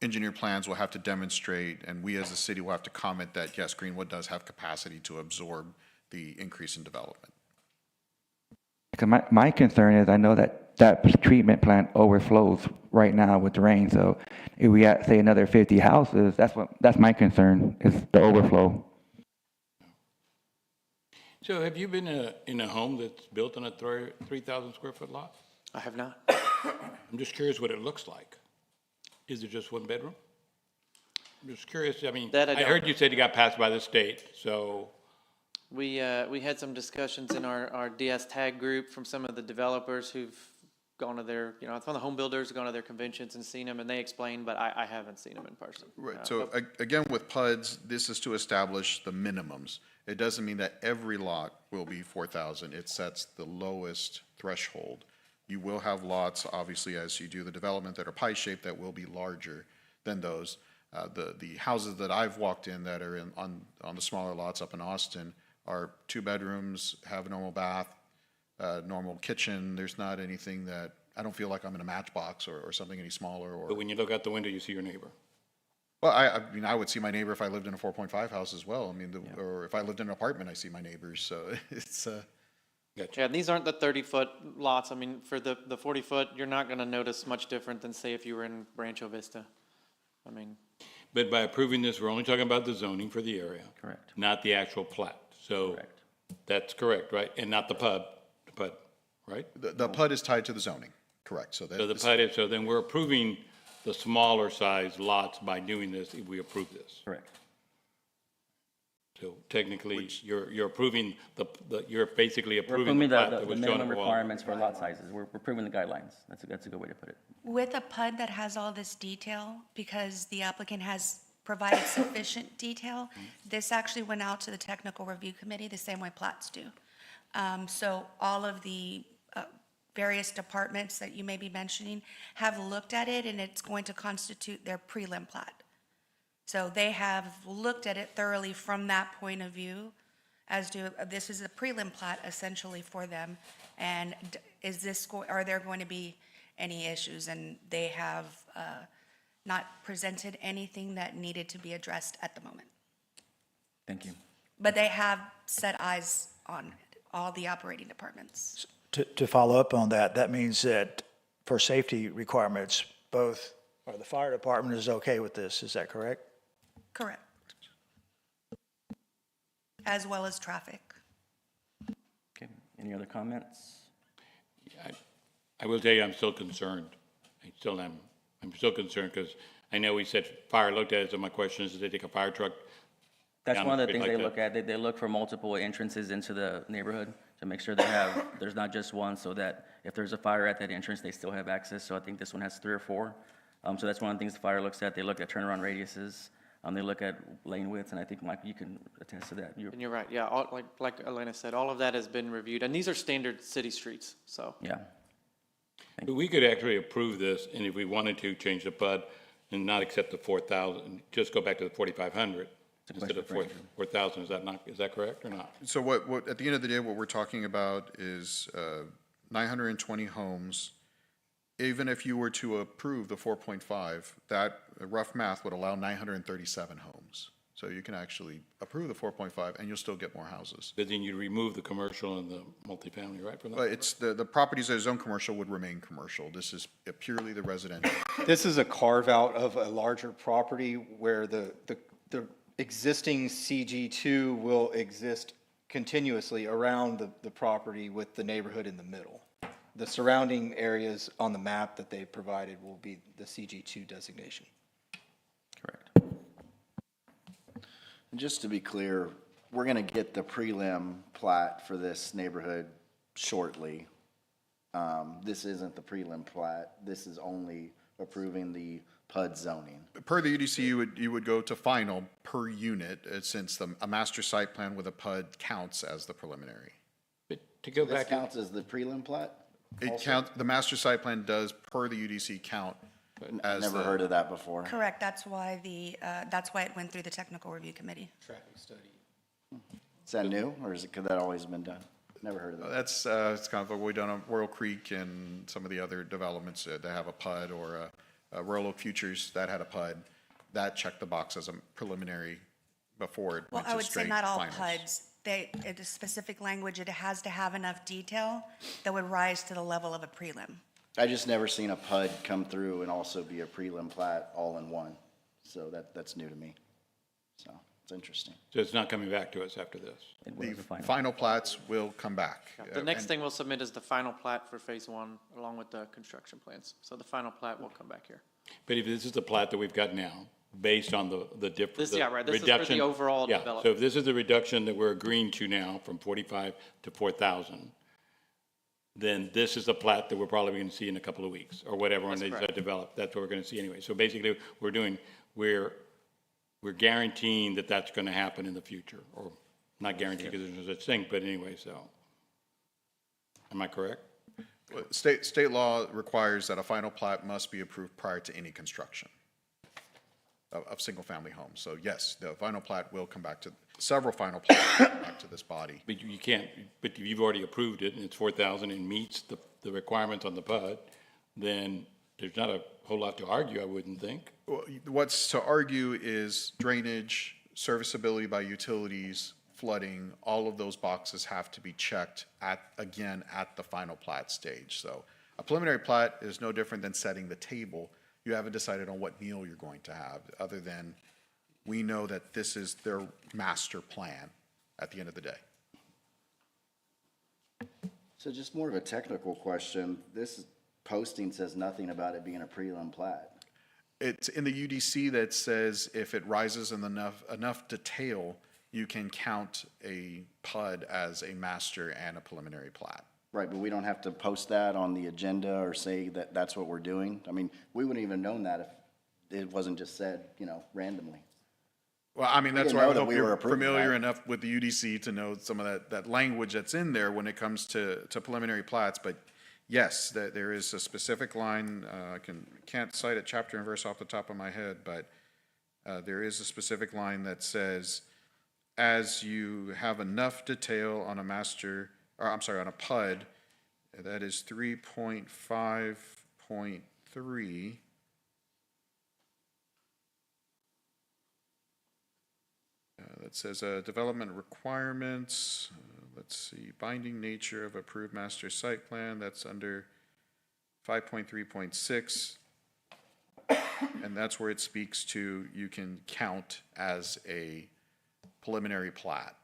engineer plans will have to demonstrate, and we as a city will have to comment that, yes, Greenwood does have capacity to absorb the increase in development. Because my concern is I know that treatment plant overflows right now with the rain. So if we had, say, another 50 houses, that's my concern is the overflow. So have you been in a home that's built on a 3,000 square foot lot? I have not. I'm just curious what it looks like. Is it just one bedroom? I'm just curious. I mean, That I I don't heard know. you said it got passed by the state, so We had some discussions in our DS tag group from some of the developers who've gone to their, you know, some of the home builders have gone to their conventions and seen them, and they explained, but I haven't seen them in person. Right, so again, with PUDs, this is to establish the minimums. It doesn't mean that every lot will be 4,000. It sets the lowest threshold. You will have lots, obviously, as you do the development that are pie-shaped that will be larger than those. The houses that I've walked in that are on the smaller lots up in Austin are 2 bedrooms, have a normal bath, normal kitchen. There's not anything that, I don't feel like I'm in a Matchbox or something any smaller or. but when you look out the window, you see your neighbor. Well, I mean, I would see my neighbor if I lived in a 4.5 house as well. I mean, or if I lived in an apartment, I see my neighbors, so it's, Yeah, these aren't the 30-foot lots. I mean, for the 40-foot, you're not going to notice much different than, say, if you were in Rancho Vista. I mean, But by approving this, we're only talking about the zoning for the area. Correct. Not the actual plat. So Correct. that's correct, right? And not the PUD, right? the PUD is tied to the zoning, correct, so that. So the PUD is, so then we're approving the smaller size lots by doing this if we approve this. Correct. So technically, you're approving you're basically We're approving the approving plat the that was shown minimum at Wall. requirements for lot sizes. We're approving the guidelines. That's a good way to put it. With a PUD that has all this detail, because the applicant has provided sufficient detail, this actually went out to the technical review committee the same way plats do. So all of the various departments that you may be mentioning have looked at it, and it's going to constitute their prelim plat. So they have looked at it thoroughly from that point of view, as to, this is a prelim plat essentially for them, and are there going to be any issues? And they have not presented anything that needed to be addressed at the moment. Thank you. But they have set eyes on it, all the operating departments. To follow up on that, that means that for safety requirements, the fire department is okay with this, is that correct? Correct. As well as traffic. Okay, any other comments? I will tell you, I'm still concerned. I still am. I'm still concerned because I know we said fire looked at it, so my question is, did they take a fire truck? That's down one of the street things like they that? look at. They look for multiple entrances into the neighborhood to make sure there's not just one, so that if there's a fire at that entrance, they still have access. So I think this one has 3 or 4. So that's one of the things the fire looks at. They look at turnaround radiuses. They look at lane widths, and I think, Mike, you can attest to that. and you're right, yeah, like Elena said, all of that has been reviewed, and these are standard city streets, so. Yeah. But we could actually approve this, and if we wanted to, change the PUD and not accept the 4,000, just go back to the 4,500 instead of 4,000. Is that correct or not? So what, at the end of the day, what we're talking about is 920 homes. Even if you were to approve the 4.5, that rough math would allow 937 homes. So you can actually approve the 4.5 and you'll still get more houses. But then you remove the commercial and the multifamily, right, from that? But it's, the properties that are zone commercial would remain commercial. This is purely the residential. This is a carve-out of a larger property where the existing CG2 will exist continuously around the property with the neighborhood in the middle. the surrounding areas on the map that they provided will be the CG2 designation. Correct. And just to be clear, we're gonna get the prelim plat for this neighborhood shortly. This isn't the prelim plat, this is only approving the PUD zoning. Per the UDC, you would go to final per unit, since a master site plan with a PUD counts as the preliminary. But to go This back, counts as the prelim plat? It counts, the master site plan does, per the UDC, count as Never the- heard of that before. Correct, that's why that's why it went through the technical review committee. Traffic study. Is that new, or could that always been done? Never heard of that. That's, it's kind of what we've done on Royal Creek and some of the other developments that have a PUD, or Royal Oak Futures that had a PUD. That checked the box as a preliminary before it Well, went I to would say straight not all finals. PUDs. It is specific language, it has to have enough detail that would rise to the level of a prelim. I just never seen a PUD come through and also be a prelim plat all in one. So that's new to me. So it's interesting. so it's not coming back to us after this. It was The the final. final plats will come back. The next And thing we'll submit is the final plat for phase one, along with the construction plans. So the final plat will come back here. But if this is the plat that we've got now, based on the difference. This- yeah, right, this is for the overall Yeah, development. so if this is the reduction that we're agreeing to now from 45 to 4,000, then this is the plat that we're probably going to see in a couple of weeks, or whatever, when That's they correct. develop. That's what we're going to see anyway. So basically, we're guaranteeing that that's going to happen in the future, or not guaranteed because there's no such thing, but anyway, so. Am I correct? State law requires that a final plat must be approved prior to any construction of single-family homes. So yes, the final plat will come back to, several final plats will come back to this body. But you can't, but you've already approved it, and it's 4,000 and meets the requirements on the PUD, then there's not a whole lot to argue, I wouldn't think. Well, what's to argue is drainage, serviceability by utilities, flooding, all of those boxes have to be checked again at the final plat stage. So a preliminary plat is no different than setting the table. You haven't decided on what meal you're going to have, other than we know that this is their master plan at the end of the day. So just more of a technical question. This posting says nothing about it being a prelim plat. It's in the UDC that says if it rises in enough detail, you can count a PUD as a master and a preliminary plat. Right, but we don't have to post that on the agenda or say that that's what we're doing? I mean, we wouldn't even known that if it wasn't just said, randomly. Well, I mean, We that's didn't why I know would that hope we were you're approving familiar that. enough with the UDC to know some of that language that's in there when it comes to preliminary plats. But yes, there is a specific line, I can't cite it chapter and verse off the top of my head, but there is a specific line that says, as you have enough detail on a master, or I'm sorry, on a PUD, that is 3.5.3. That says, development requirements, let's see, binding nature of approved master site plan, that's under 5.3.6. And that's where it speaks to, you can count as a preliminary plat,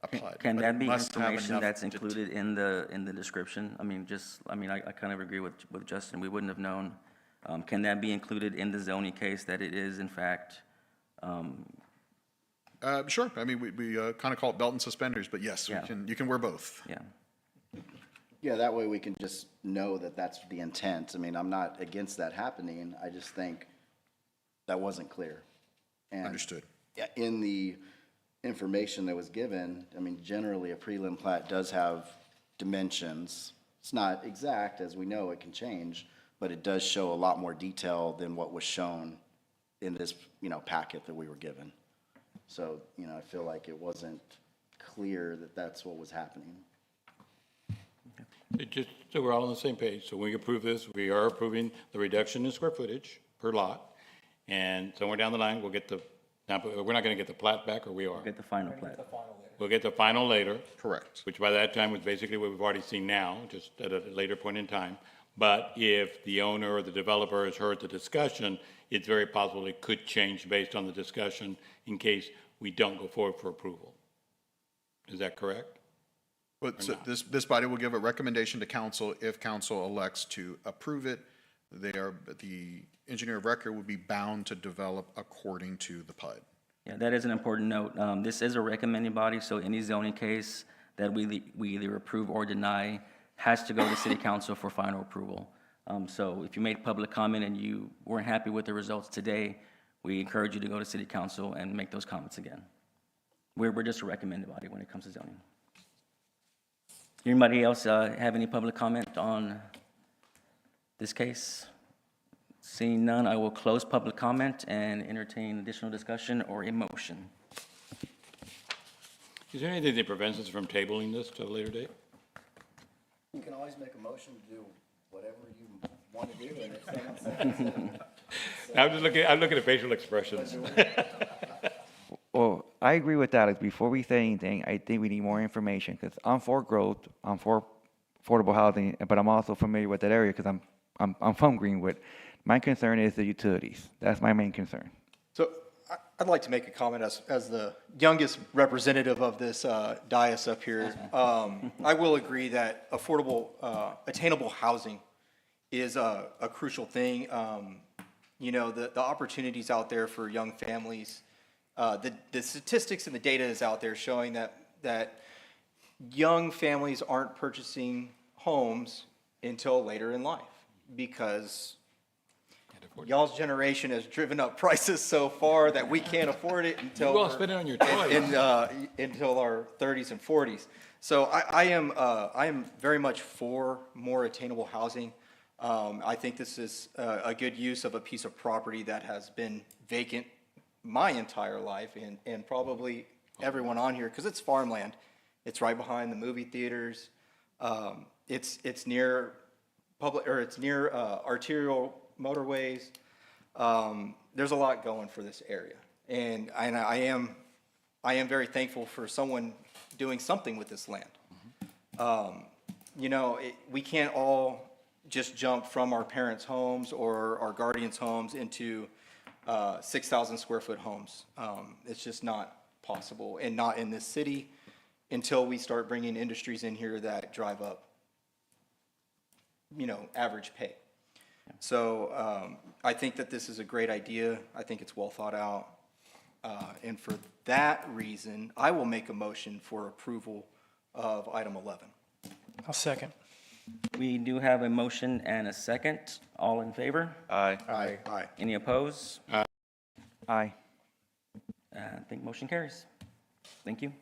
a PUD. Can but that it be must have information enough that's det- included in the description? I mean, I kind of agree with Justin, we wouldn't have known. Can that be included in the zoning case that it is in fact, Sure, I mean, we kind of call it belt and suspenders, but yes, Yeah. you can wear both. yeah? Yeah, that way we can just know that that's the intent. I mean, I'm not against that happening, I just think that wasn't clear. And Understood. in the information that was given, I mean, generally a prelim plat does have dimensions. It's not exact, as we know, it can change, but it does show a lot more detail than what was shown in this, packet that we were given. So, I feel like it wasn't clear that that's what was happening. Just so we're all on the same page, so when we approve this, we are approving the reduction in square footage per lot, and somewhere down the line, we'll get we're not gonna get the plat back, or we are? Get the final plat. We'll get the final later. Correct. Which by that time was basically what we've already seen now, just at a later point in time. But if the owner or the developer has heard the discussion, it's very possible it could change based on the discussion in case we don't go forward for approval. Is that correct? But so this body will give a recommendation to council. If council elects to approve it, the engineer of record will be bound to develop according to the PUD. Yeah, that is an important note. This is a recommending body, so any zoning case that we either approve or deny has to go to city council for final approval. So if you made public comment and you weren't happy with the results today, we encourage you to go to city council and make those comments again. We're just a recommended body when it comes to zoning. Anybody else have any public comment on this case? Seeing none, I will close public comment and entertain additional discussion or a motion. Is there anything that prevents us from tabling this to a later date? You can always make a motion to do whatever you want to do, and it's I'm looking at facial expressions. Well, I agree with that. Like, before we say anything, I think we need more information, because I'm for growth, I'm for affordable housing, but I'm also familiar with that area because I'm from Greenwood. My concern is the utilities. That's my main concern. So I'd like to make a comment as the youngest representative of this dais up here. I will agree that affordable, attainable housing is a crucial thing. You know, the opportunities out there for young families, the statistics and the data is out there showing that young families aren't purchasing homes until later in life because y'all's generation has driven up prices so far that we can't afford it until Well, spend it on your toys. until our 30s and 40s. So I am very much for more attainable housing. I think this is a good use of a piece of property that has been vacant my entire life and probably everyone on here, because it's farmland. It's right behind the movie theaters. It's near arterial motorways. There's a lot going for this area, and I am very thankful for someone doing something with this land. You know, we can't all just jump from our parents' homes or our guardians' homes into 6,000 square foot homes. It's just not possible, and not in this city until we start bringing industries in here that drive up, you know, average pay. So I think that this is a great idea. I think it's well thought out. And for that reason, I will make a motion for approval of item 11. I'll second. We do have a motion and a second. All in favor? Aye. Aye. Aye. Any opposed? Aye. I think motion carries. Thank you.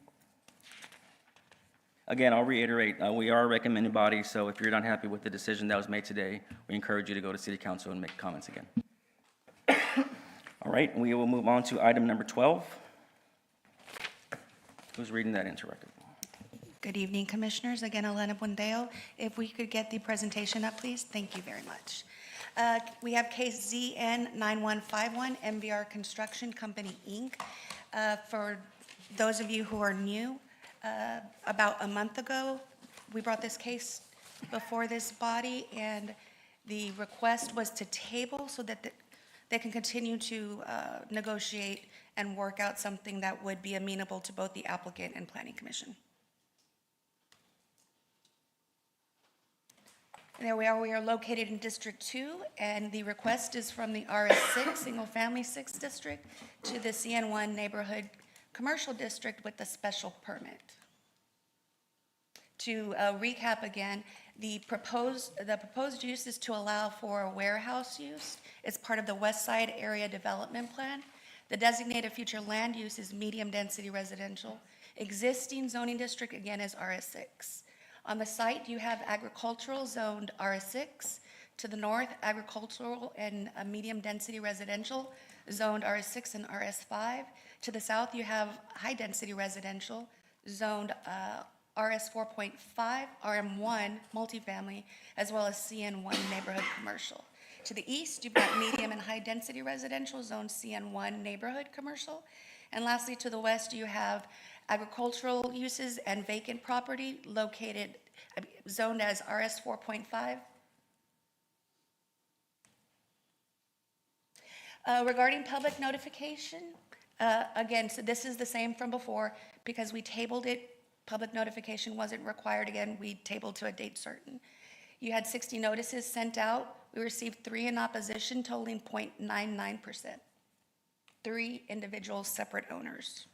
Again, I'll reiterate, we are a recommended body, so if you're not happy with the decision that was made today, we encourage you to go to City Council and make comments again. All right, we will move on to item number 12. Who's reading that into record? Good evening, Commissioners. Again, Elena Buendeo. If we could get the presentation up, please. Thank you very much. We have case ZN 9151, MVR Construction Company, Inc. For those of you who are new, about a month ago, we brought this case before this body, and the request was to table so that they can continue to negotiate and work out something that would be amenable to both the applicant and Planning Commission. And there we are located in District 2, and the request is from the RS6, Single Family 6 District, to the CN1 Neighborhood Commercial District with the special permit. To recap again, the proposed use is to allow for a warehouse use. It's part of the West Side Area Development Plan. The designated future land use is medium-density residential. Existing zoning district, again, is RS6. On the site, you have agricultural zoned RS6. To the north, agricultural and medium-density residential zoned RS6 and RS5. To the south, you have high-density residential zoned RS 4.5, RM1 multifamily, as well as CN1 neighborhood commercial. To the east, you've got medium and high-density residential zoned CN1 neighborhood commercial. And lastly, to the west, you have agricultural uses and vacant property located, zoned as RS 4.5. Regarding public notification, again, so this is the same from before because we tabled it public notification wasn't required. Again, we tabled to a date certain. You had 60 notices sent out. We received 3 in opposition, totaling 0.99%. 3 individual separate owners.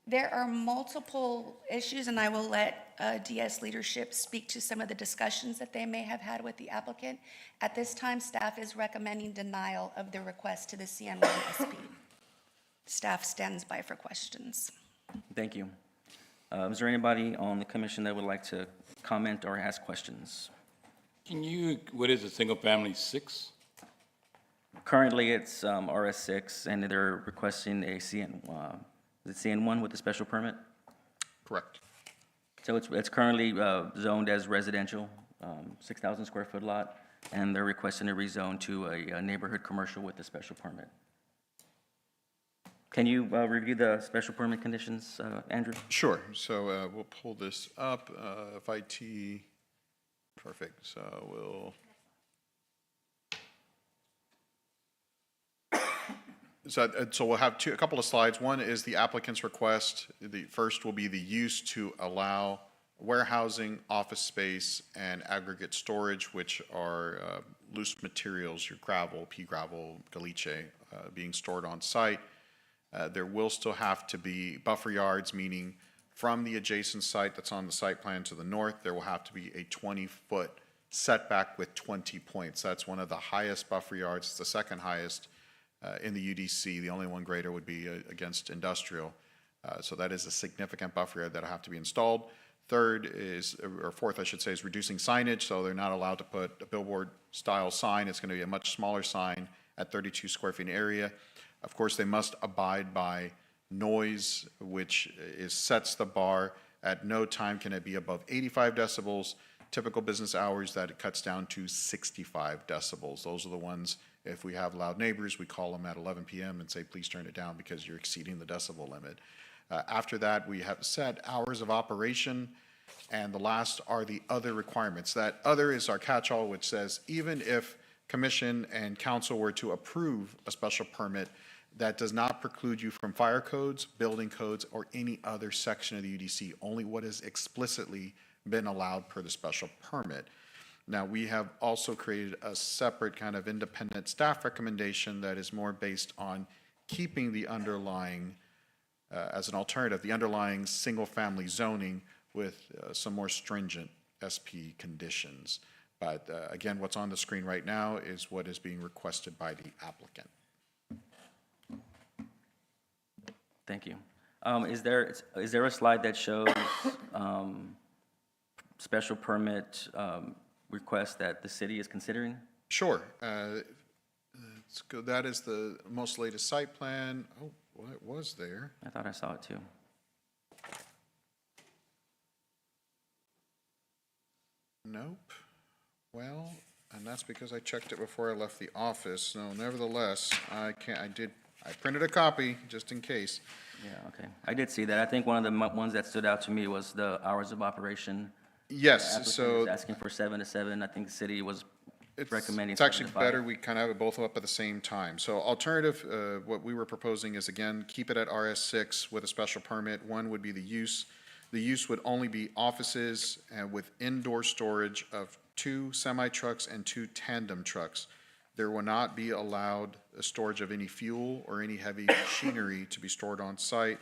There are multiple issues, and I will let DS leadership speak to some of the discussions that they may have had with the applicant. At this time, staff is recommending denial of the request to the CN1 SP. Staff stands by for questions. Thank you. Is there anybody on the commission that would like to comment or ask questions? What is a single family 6? Currently, it's RS6, and they're requesting a CN1 with a special permit. Correct. So it's currently zoned as residential, 6,000 square foot lot, and they're requesting a rezone to a neighborhood commercial with a special permit. Can you review the special permit conditions, Andrew? Sure. So we'll pull this up. FIT, perfect. So we'll. So we'll have a couple of slides. One is the applicant's request. The first will be the use to allow warehousing, office space, and aggregate storage, which are loose materials, your gravel, pea gravel, caliche, being stored on site. There will still have to be buffer yards, meaning from the adjacent site that's on the site plan to the north, there will have to be a 20-foot setback with 20 points. That's one of the highest buffer yards. It's the second highest in the UDC. The only one greater would be against industrial. So that is a significant buffer yard that'll have to be installed. Third is, or fourth, I should say, is reducing signage. So they're not allowed to put a billboard-style sign. It's going to be a much smaller sign at 32 square feet area. Of course, they must abide by noise, which sets the bar. At no time can it be above 85 decibels. Typical business hours, that it cuts down to 65 decibels. Those are the ones, if we have loud neighbors, we call them at 11 p.m. and say, please turn it down because you're exceeding the decibel limit. After that, we have set hours of operation, and the last are the other requirements. That other is our catch-all, which says even if commission and council were to approve a special permit, that does not preclude you from fire codes, building codes, or any other section of the UDC, only what has explicitly been allowed per the special permit. Now, we have also created a separate kind of independent staff recommendation that is more based on keeping the underlying, as an alternative, the underlying single-family zoning with some more stringent SP conditions. But again, what's on the screen right now is what is being requested by the applicant. Thank you. Is there a slide that shows special permit requests that the city is considering? Sure. Let's go. That is the most latest site plan. Oh, well, it was there. I thought I saw it too. Nope. Well, and that's because I checked it before I left the office. No, nevertheless, I printed a copy just in case. Yeah, okay. I did see that. I think one of the ones that stood out to me was the hours of operation. Yes, so. Was asking for 7 to 7. I think the city was recommending. It's actually 7 to 5. better, we kind of have it both up at the same time. So alternative, what we were proposing is, again, keep it at RS6 with a special permit. One would be the use. The use would only be offices and with indoor storage of 2 semi-trucks and 2 tandem trucks. There will not be allowed a storage of any fuel or any heavy machinery to be stored on site,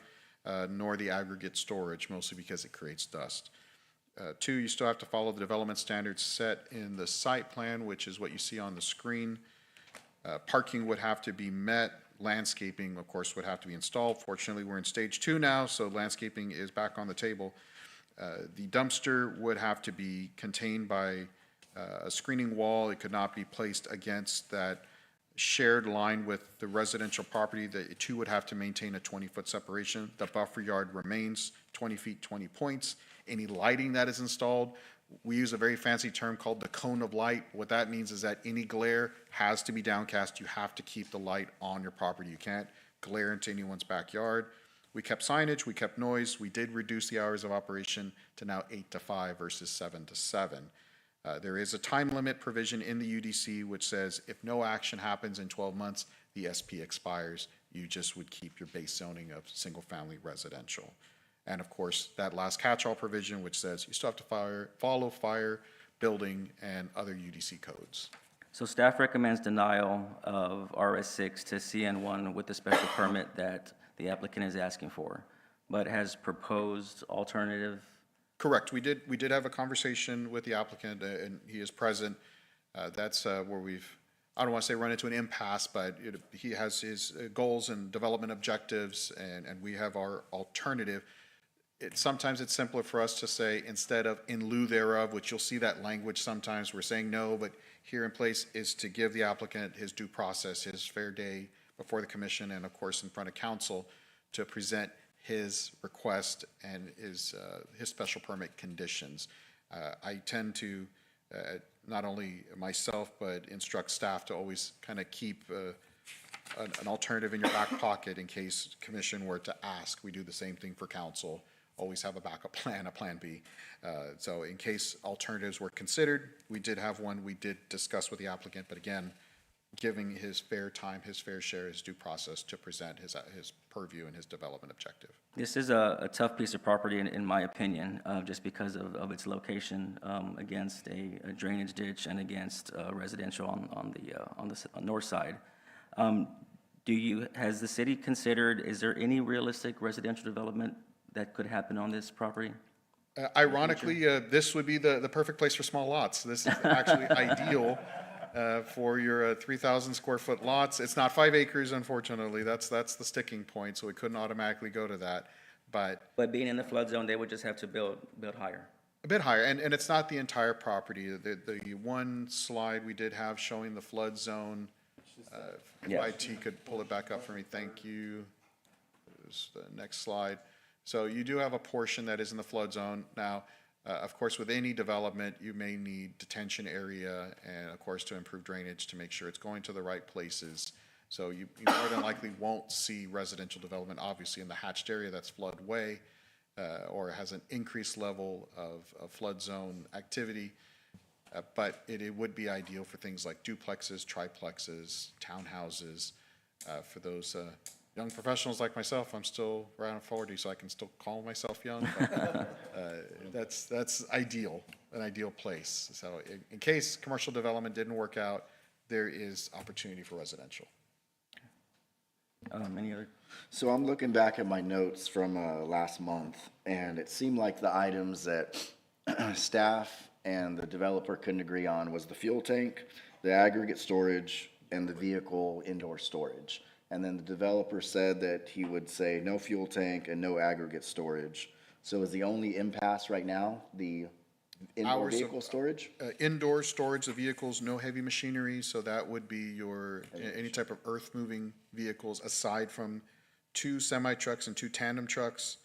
nor the aggregate storage, mostly because it creates dust. 2, you still have to follow the development standards set in the site plan, which is what you see on the screen. Parking would have to be met. Landscaping, of course, would have to be installed. Fortunately, we're in stage 2 now, so landscaping is back on the table. The dumpster would have to be contained by a screening wall. It could not be placed against that shared line with the residential property. The 2 would have to maintain a 20-foot separation. The buffer yard remains 20 feet, 20 points. Any lighting that is installed, we use a very fancy term called the cone of light. What that means is that any glare has to be downcast. You have to keep the light on your property. You can't glare into anyone's backyard. We kept signage, we kept noise. We did reduce the hours of operation to now 8 to 5 versus 7 to 7. There is a time limit provision in the UDC which says if no action happens in 12 months, the SP expires. You just would keep your base zoning of single-family residential. And of course, that last catch-all provision, which says you still have to follow fire, building, and other UDC codes. So staff recommends denial of RS6 to CN1 with the special permit that the applicant is asking for, but has proposed alternative. Correct. We did have a conversation with the applicant, and he is present. That's where we've, I don't want to say run into an impasse, but he has his goals and development objectives, and we have our alternative. Sometimes it's simpler for us to say, instead of in lieu thereof, which you'll see that language sometimes, we're saying no, but here in place is to give the applicant his due process, his fair day before the commission, and of course in front of council to present his request and his special permit conditions. I tend to, not only myself, but instruct staff to always kind of keep an alternative in your back pocket in case commission were to ask. We do the same thing for council. Always have a backup plan, a plan B. So in case alternatives were considered, we did have one we did discuss with the applicant, but again, giving his fair time, his fair share, his due process to present his purview and his development objective. This is a tough piece of property, in my opinion, just because of its location against a drainage ditch and against residential on the north side. Has the city considered, is there any realistic residential development that could happen on this property? Ironically, this would be the perfect place for small lots. This is actually ideal for your 3,000 square foot lots. It's not 5 acres, unfortunately. That's the sticking point, so we couldn't automatically go to that. But being in the flood zone, they would just have to build higher. a bit higher, and it's not the entire property. The one slide we did have showing the flood zone, Yes. IT could pull it back up for me, thank you. There's the next slide. So you do have a portion that is in the flood zone. Now, of course, with any development, you may need detention area and, of course, to improve drainage to make sure it's going to the right places. So you more than likely won't see residential development, obviously, in the hatched area that's floodway or has an increased level of flood zone activity. But it would be ideal for things like duplexes, triplexes, townhouses, for those young professionals like myself. I'm still around 40, so I can still call myself young. But, that's ideal, an ideal place. So in case commercial development didn't work out, there is opportunity for residential. Any other? So I'm looking back at my notes from last month, and it seemed like the items that staff and the developer couldn't agree on was the fuel tank, the aggregate storage, and the vehicle indoor storage. And then the developer said that he would say no fuel tank and no aggregate storage. So is the only impasse right now the indoor Hours of- vehicle storage? Indoor storage of vehicles, no heavy machinery, so that would be your, any type of earth-moving vehicles aside from 2 semi-trucks and 2 tandem trucks.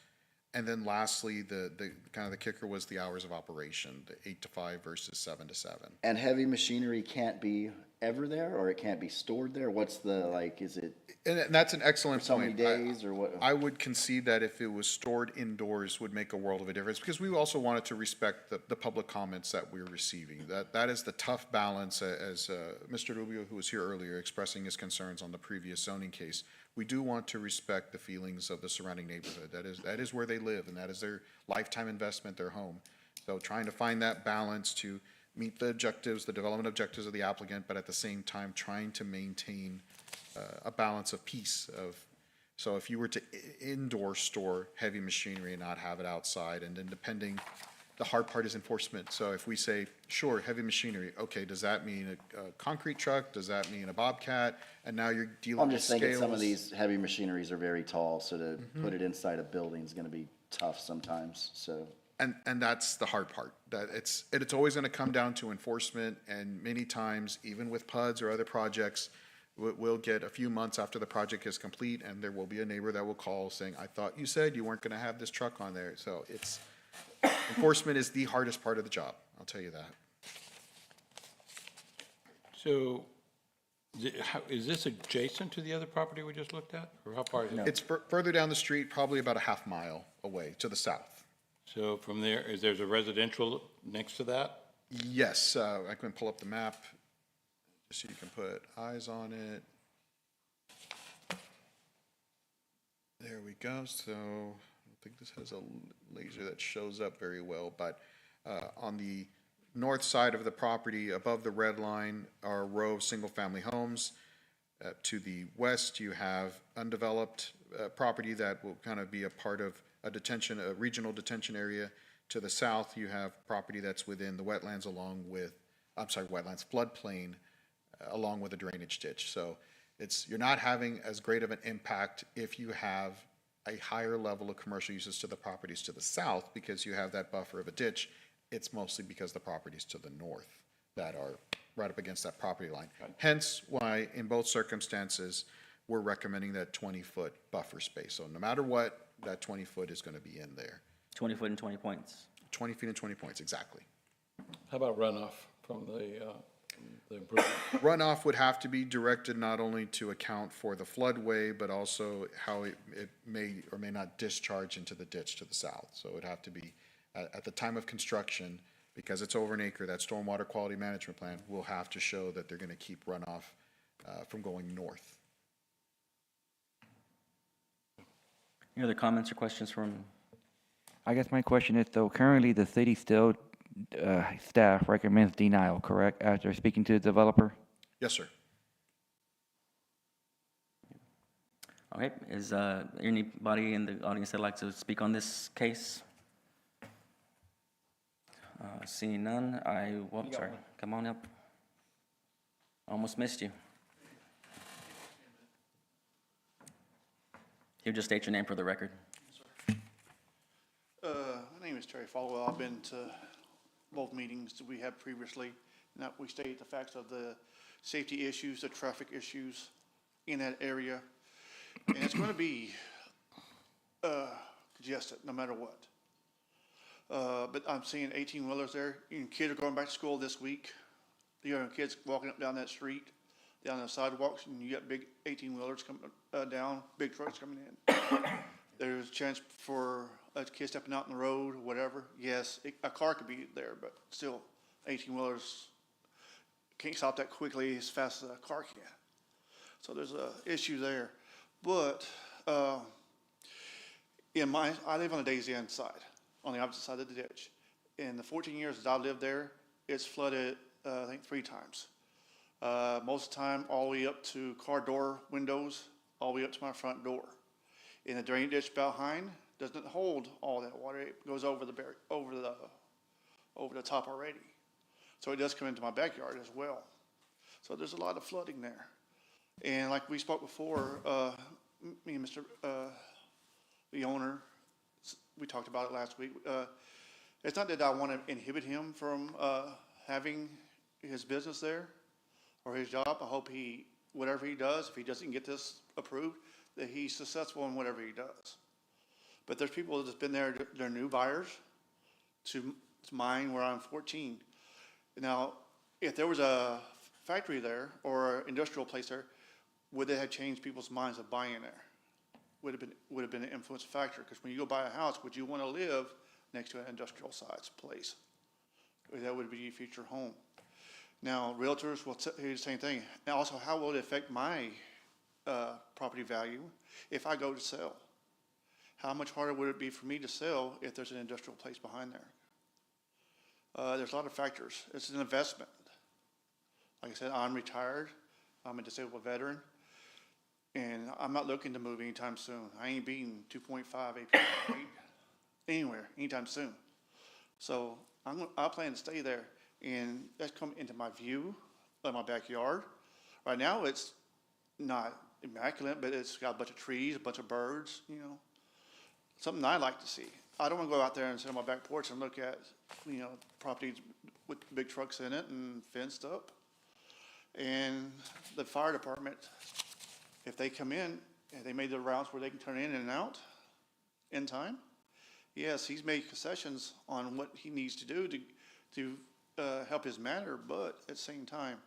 And then lastly, the kind of the kicker was the hours of operation, the 8 to 5 versus 7 to 7. And heavy machinery can't be ever there, or it can't be stored there? What's the, like, is it And that's an excellent so many point. days, or what? I would concede that if it was stored indoors would make a world of a difference, because we also wanted to respect the public comments that we're receiving. That is the tough balance, as Mr. Rubio, who was here earlier, expressing his concerns on the previous zoning case. We do want to respect the feelings of the surrounding neighborhood. That is where they live, and that is their lifetime investment, their home. So trying to find that balance to meet the objectives, the development objectives of the applicant, but at the same time trying to maintain a balance of peace. So if you were to indoor store heavy machinery and not have it outside, and then depending, the hard part is enforcement. So if we say, sure, heavy machinery, okay, does that mean a concrete truck? Does that mean a Bobcat? And now you're dealing I'm with just thinking scales. some of these heavy machineries are very tall, so to put it inside a building is gonna be tough sometimes, so. And that's the hard part. That it's always going to come down to enforcement, and many times, even with PUDs or other projects, we'll get a few months after the project is complete, and there will be a neighbor that will call saying, "I thought you said you weren't going to have this truck on there." So enforcement is the hardest part of the job. I'll tell you that. So, is this adjacent to the other property we just looked at, or how far is it? It's further down the street, probably about a half mile away to the south. So from there, there's a residential next to that? Yes, I can pull up the map, just so you can put eyes on it. There we go. So I don't think this has a laser that shows up very well, but on the north side of the property, above the red line, are a row of single-family homes. To the west, you have undeveloped property that will kind of be a part of a regional detention area. To the south, you have property that's within the wetlands wetlands floodplain, along with a drainage ditch. So you're not having as great of an impact if you have a higher level of commercial uses to the properties to the south, because you have that buffer of a ditch. It's mostly because the properties to the north that are right up against that property line. Hence why, in both circumstances, we're recommending that 20-foot buffer space. So no matter what, that 20-foot is going to be in there. 20 foot and 20 points. 20 feet and 20 points, exactly. How about runoff from the improvement? Runoff would have to be directed not only to account for the floodway, but also how it may or may not discharge into the ditch to the south. So it would have to be, at the time of construction, because it's over an acre, that stormwater quality management plan will have to show that they're going to keep runoff from going north. Any other comments or questions from? I guess my question is, though, currently the city still, staff recommends denial, correct, after speaking to the developer? Yes, sir. Okay, is anybody in the audience that'd like to speak on this case? Seeing none, sorry, come on up. Almost missed you. You just state your name for the record. My name is Terry Falwell. I've been to both meetings that we had previously, and that we state the facts of the safety issues, the traffic issues in that area. And it's going to be congested no matter what. But I'm seeing 18-wheelers there. And kids are going back to school this week. You know, kids walking up down that street, down the sidewalks, and you got big 18-wheelers coming down, big trucks coming in. There's a chance for a kid stepping out in the road or whatever. Yes, a car could be there, but still, 18-wheelers can't stop that quickly as fast as a car can. So there's a issue there. But I live on the Days End side, on the opposite side of the ditch. In the 14 years that I've lived there, it's flooded, I think, 3 times. Most of the time, all the way up to car door windows, all the way up to my front door. In the drain ditch behind doesn't hold all that water. It goes over the top already. So it does come into my backyard as well. So there's a lot of flooding there. And like we spoke before, me and Mr. The owner, we talked about it last week. It's not that I want to inhibit him from having his business there or his job. I hope whatever he does, if he doesn't get this approved, that he's successful in whatever he does. But there's people that's been there, they're new buyers to mine where I'm 14. Now, if there was a factory there or an industrial place there, would they have changed people's minds of buying there? Would have been an influence factor, because when you go buy a house, would you want to live next to an industrial size place? That would be your future home. Now, realtors will tell you the same thing. And also, how will it affect my property value if I go to sell? How much harder would it be for me to sell if there's an industrial place behind there? There's a lot of factors. It's an investment. Like I said, I'm retired. I'm a disabled veteran. And I'm not looking to move anytime soon. I ain't beating 2.5 acres anywhere anytime soon. So I plan to stay there. And that's come into my view of my backyard. Right now, it's not immaculate, but it's got a bunch of trees, a bunch of birds, you know. Something I like to see. I don't want to go out there and sit on my back porch and look at, you know, properties with big trucks in it and fenced up. And the fire department, if they come in and they made the routes where they can turn in and out in time, yes, he's made concessions on what he needs to do to help his matter, but at the same time,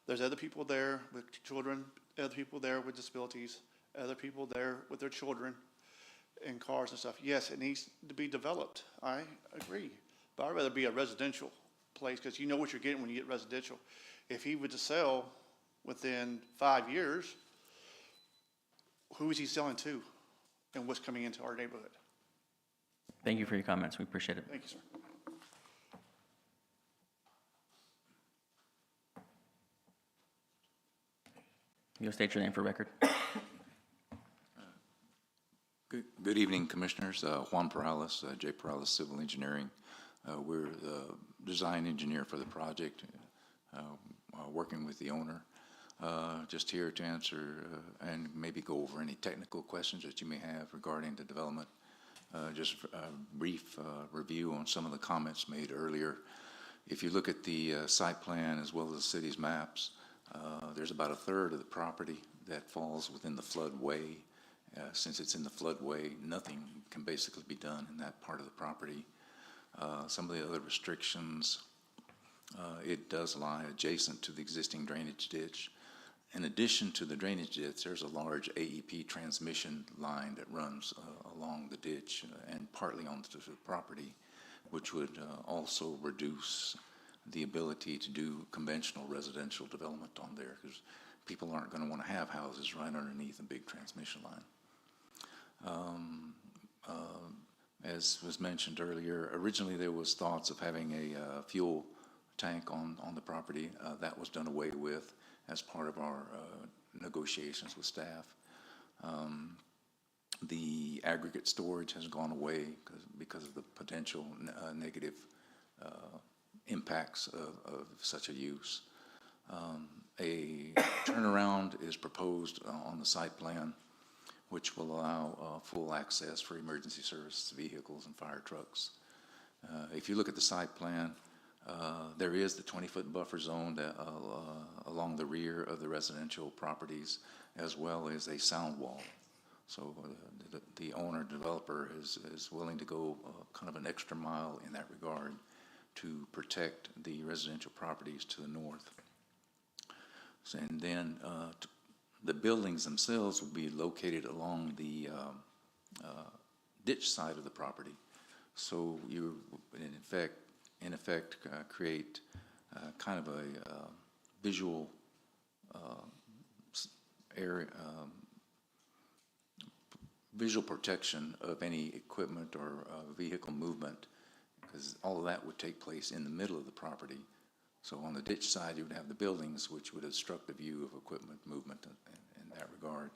there's other people there with children, other people there with disabilities, other people there with their children in cars and stuff. Yes, it needs to be developed. I agree. But I'd rather be a residential place, because you know what you're getting when you get residential. If he were to sell within 5 years, who is he selling to? and what's coming into our neighborhood. Thank you for your comments. We appreciate it. Thank you, sir. You'll state your name for record. Good evening, Commissioners. Juan Perales, J. Perales Civil Engineering. We're the design engineer for the project, working with the owner. Just here to answer and maybe go over any technical questions that you may have regarding the development. Just a brief review on some of the comments made earlier. If you look at the site plan as well as the city's maps, there's about a third of the property that falls within the floodway. Since it's in the floodway, nothing can basically be done in that part of the property. Some of the other restrictions, it does lie adjacent to the existing drainage ditch. In addition to the drainage ditch, there's a large AEP transmission line that runs along the ditch and partly onto the property, which would also reduce the ability to do conventional residential development on there, because people aren't going to want to have houses right underneath a big transmission line. As was mentioned earlier, originally there was thoughts of having a fuel tank on the property. That was done away with as part of our negotiations with staff. The aggregate storage has gone away because of the potential negative impacts of such a use. A turnaround is proposed on the site plan, which will allow full access for emergency service vehicles and fire trucks. If you look at the site plan, there is the 20-foot buffer zone that, along the rear of the residential properties, as well as a sound wall. So the owner developer is willing to go kind of an extra mile in that regard to protect the residential properties to the north. So, and then the buildings themselves will be located along the ditch side of the property. So you, in effect, create kind of a visual area, visual protection of any equipment or vehicle movement, because all of that would take place in the middle of the property. So on the ditch side, you would have the buildings, which would obstruct the view of equipment movement in that regard.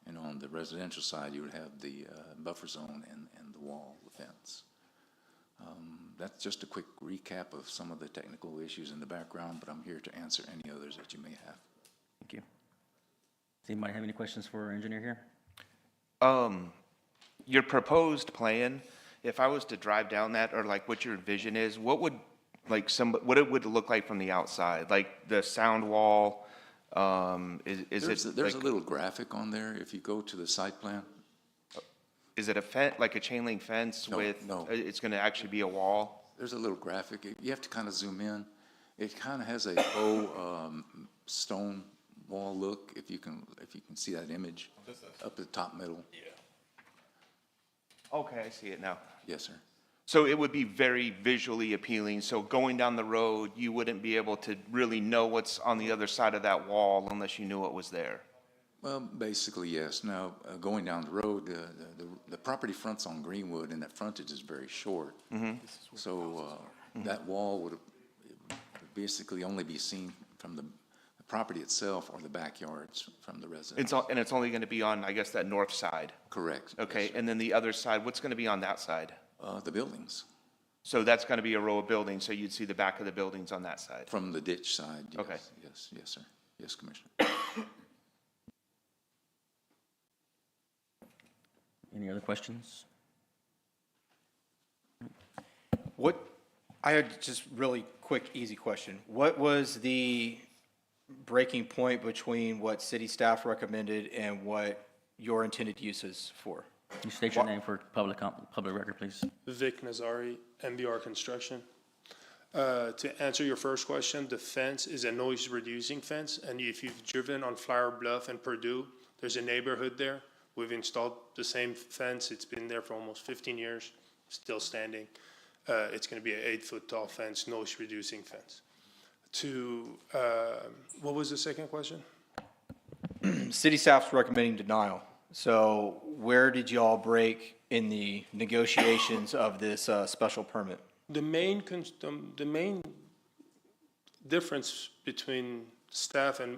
And on the residential side, you would have the buffer zone and the wall, the fence. That's just a quick recap of some of the technical issues in the background, but I'm here to answer any others that you may have. Thank you. Does anybody have any questions for our engineer here? Your proposed plan, if I was to drive down that, or like what your vision is, what would what it would look like from the outside? Like the sound wall, There's a little graphic on there if you go to the site plan. Is it a fence, like a chain link fence with? No. It's going to actually be a wall? There's a little graphic. You have to kind of zoom in. It kind of has a faux stone wall look, if you can see that image up at the top middle. Yeah. Okay, I see it now. Yes, sir. So it would be very visually appealing. So going down the road, you wouldn't be able to really know what's on the other side of that wall unless you knew what was there. Well, basically, yes. Now, going down the road, the property fronts on Greenwood, and that frontage is very short. So that wall would basically only be seen from the property itself or the backyards from the residence. And it's only going to be on, I guess, that north side? Correct. Okay, and then the other side, what's going to be on that side? The buildings. So that's going to be a row of buildings, so you'd see the back of the buildings on that side? From the ditch side, yes. Okay. Yes, sir. Yes, Commissioner. Any other questions? I had just really quick, easy question. What was the breaking point between what city staff recommended and what your intended use is for? You state your name for public record, please. Vic Nazari, MBR Construction. To answer your first question, the fence is a noise-reducing fence, and if you've driven on Flower Bluff and Purdue, there's a neighborhood there. We've installed the same fence. It's been there for almost 15 years, still standing. It's going to be an 8-foot tall fence, noise-reducing fence. What was the second question? City staff's recommending denial. So where did y'all break in the negotiations of this special permit? The main, the main difference between staff and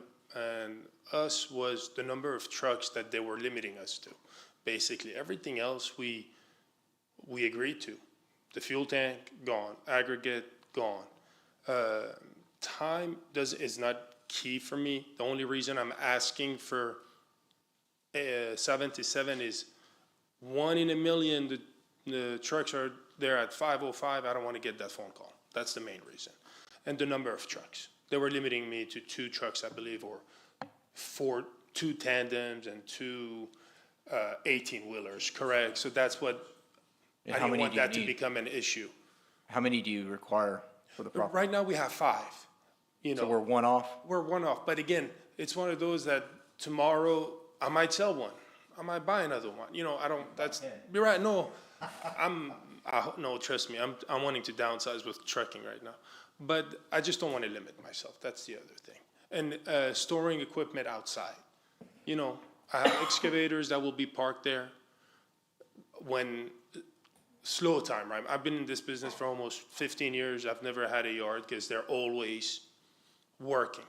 us was the number of trucks that they were limiting us to. Basically, everything else we agreed to. The fuel tank, gone. Aggregate, gone. Time is not key for me. The only reason I'm asking for 77 is 1 in a million, the trucks are there at 5:05, I don't want to get that phone call. That's the main reason. And the number of trucks. They were limiting me to 2 trucks, I believe, or 2 tandems and 2 18-wheelers, correct? So that's what, And I how didn't many want do you that to need? become an issue. How many do you require for the property? Right now, we have 5. You know, So we're one off? we're one off, but again, it's one of those that tomorrow I might sell one. I might buy another one. You know, I don't, that's, you're right, no. No, trust me, I'm wanting to downsize with trucking right now. But I just don't want to limit myself. That's the other thing. And storing equipment outside. You know, I have excavators that will be parked there when slow time, right? I've been in this business for almost 15 years. I've never had a yard because they're always working.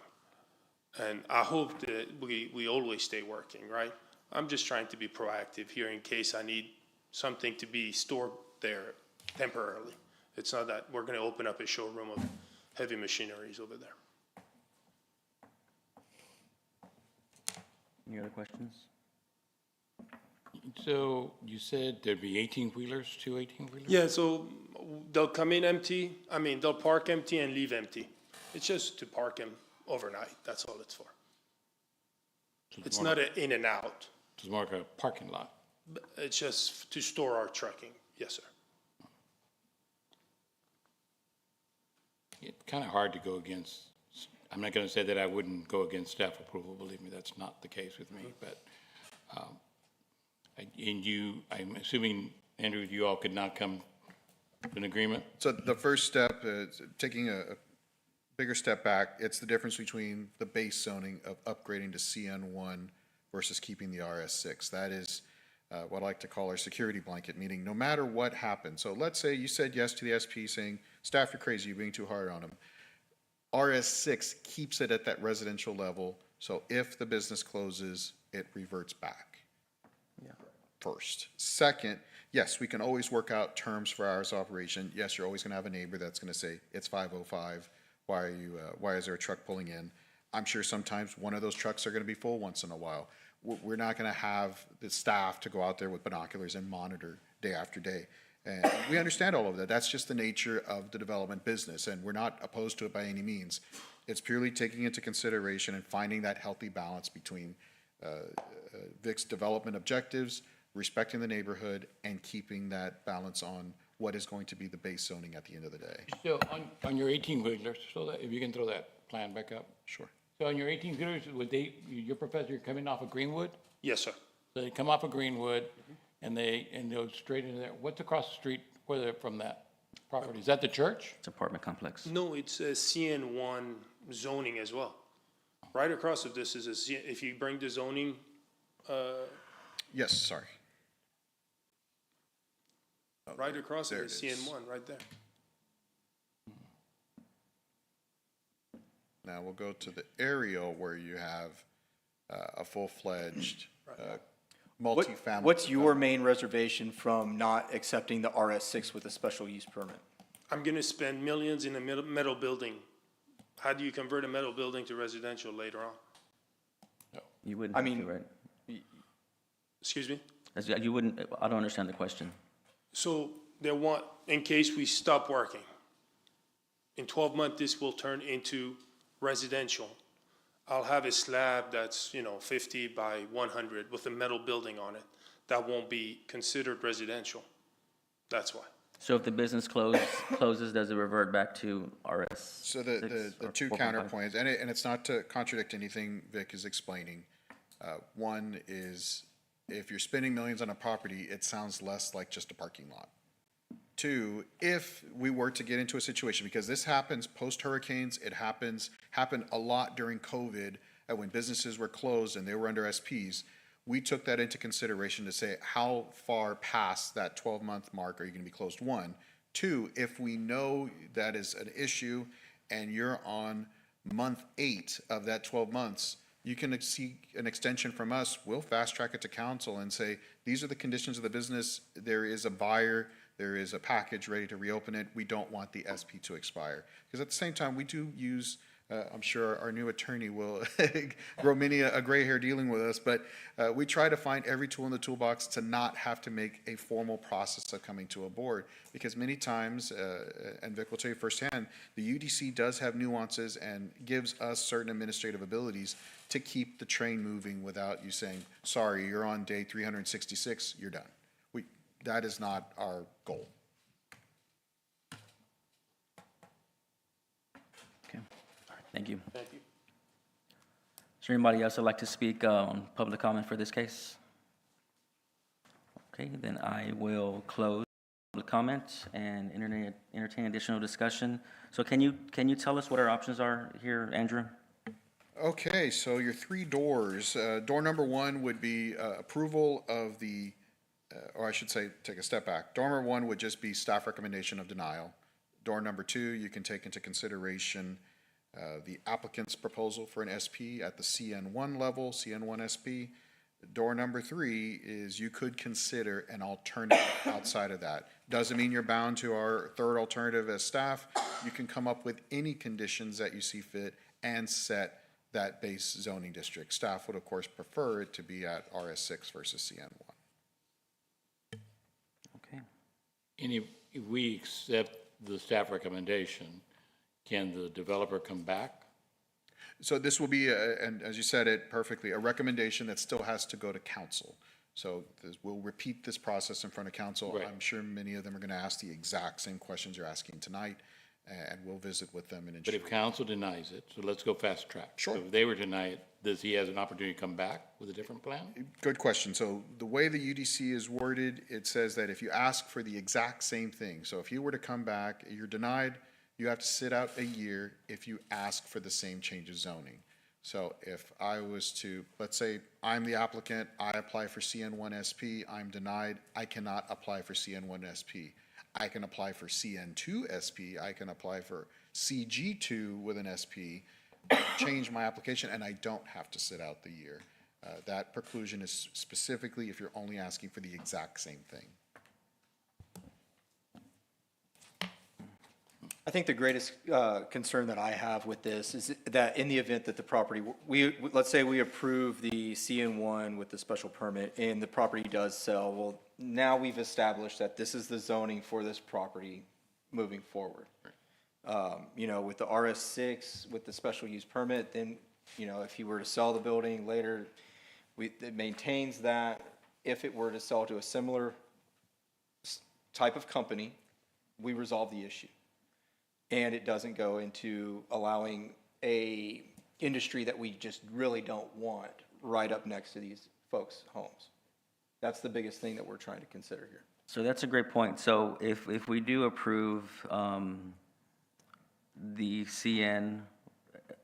And I hope that we always stay working, right? I'm just trying to be proactive here in case I need something to be stored there temporarily. It's not that we're going to open up a showroom of heavy machineries over there. Any other questions? So you said there'd be 18-wheelers, 2 18-wheelers? Yeah, so they'll come in empty. I mean, they'll park empty and leave empty. It's just to park them overnight. That's all it's for. It's not an in and out. It's more like a parking lot. It's just to store our trucking. Yes, sir. It's kind of hard to go against, I'm not going to say that I wouldn't go against staff approval, believe me, that's not the case with me, but, and you, I'm assuming, Andrew, you all could not come to an agreement? So the first step is taking a bigger step back. It's the difference between the base zoning of upgrading to CN1 versus keeping the RS6. That is what I like to call our security blanket, meaning no matter what happens. So let's say you said yes to the SP saying, staff, you're crazy, you're being too hard on them. RS6 keeps it at that residential level, so if the business closes, it reverts back. Yeah. First. Second, yes, we can always work out terms for hours of operation. Yes, you're always going to have a neighbor that's going to say, it's 5:05. Why is there a truck pulling in? I'm sure sometimes one of those trucks are going to be full once in a while. We're not going to have the staff to go out there with binoculars and monitor day after day. And we understand all of that. That's just the nature of the development business, and we're not opposed to it by any means. It's purely taking into consideration and finding that healthy balance between Vic's development objectives, respecting the neighborhood, and keeping that balance on what is going to be the base zoning at the end of the day. So on your 18-wheelers, so that, if you can throw that plan back up. Sure. So on your 18-wheelers, would they, your professor coming off of Greenwood? Yes, sir. So they come off of Greenwood and they go straight into there. What's across the street from that property? Is that the church? It's apartment complex. No, it's a CN1 zoning as well. Right across of this is a CN, if you bring the zoning, Yes, sorry. right across There it it is is. CN1, right there. Now we'll go to the aerial where you have a full-fledged multifamily. What's your main reservation from not accepting the RS6 with a special use permit? I'm gonna spend millions in a metal building. How do you convert a metal building to residential later on? You wouldn't I have mean- to, right? Excuse me? You wouldn't, I don't understand the question. So they want, in case we stop working, in 12 months, this will turn into residential. I'll have a slab that's, 50 by 100 with a metal building on it. That won't be considered residential. That's why. So if the business closes, does it revert back to RS? So the two counterpoints, and it's not to contradict anything Vic is explaining. One is, if you're spending millions on a property, it sounds less like just a parking lot. Two, if we were to get into a situation, because this happens post-hurricanes, happened a lot during COVID, when businesses were closed and they were under SPs, we took that into consideration to say, how far past that 12-month mark are you going to be closed? One. Two, if we know that is an issue and you're on month 8 of that 12 months, you can seek an extension from us. We'll fast track it to council and say, these are the conditions of the business. There is a buyer, there is a package ready to reopen it. We don't want the SP to expire. Because at the same time, we do use, I'm sure our new attorney will grow many a gray hair dealing with us, but we try to find every tool in the toolbox to not have to make a formal process of coming to a board. Because many times, and Vic will tell you firsthand, the UDC does have nuances and gives us certain administrative abilities to keep the train moving without you saying, sorry, you're on day 366, you're done. That is not our goal. Okay, all right, thank you. Thank you. Is there anybody else that'd like to speak on public comment for this case? Okay, then I will close public comment and entertain additional discussion. So can you tell us what our options are here, Andrew? Okay, so your 3 doors. Door number 1 would be approval of the, or I should say, take a step back. Door number 1 would just be staff recommendation of denial. Door number 2, you can take into consideration the applicant's proposal for an SP at the CN1 level, CN1 SP. Door number 3 is you could consider an alternative outside of that. Doesn't mean you're bound to our third alternative as staff. You can come up with any conditions that you see fit and set that base zoning district. Staff would, of course, prefer it to be at RS6 versus CN1. Okay. And if we accept the staff recommendation, can the developer come back? So this will be, and as you said it perfectly, a recommendation that still has to go to council. So we'll repeat this process in front of council. Right. I'm sure many of them are going to ask the exact same questions you're asking tonight, and we'll visit with them and ensure. But if council denies it, so let's go fast track. Sure. So if they were to deny it, does he has an opportunity to come back with a different plan? Good question. So the way the UDC is worded, it says that if you ask for the exact same thing, so if you were to come back, you're denied, you have to sit out a year if you ask for the same change of zoning. So if I was to, let's say I'm the applicant, I apply for CN1 SP, I'm denied, I cannot apply for CN1 SP. I can apply for CN2 SP, I can apply for CG2 with an SP, change my application, and I don't have to sit out the year. That preclusion is specifically if you're only asking for the exact same thing. I think the greatest concern that I have with this is that in the event that the property, let's say we approve the CN1 with the special permit and the property does sell, well, now we've established that this is the zoning for this property moving forward. You know, with the RS6, with the special use permit, then, you know, if you were to sell the building later, it maintains that. If it were to sell to a similar type of company, we resolve the issue. And it doesn't go into allowing a industry that we just really don't want right up next to these folks' homes. That's the biggest thing that we're trying to consider here. So that's a great point. So if we do approve the CN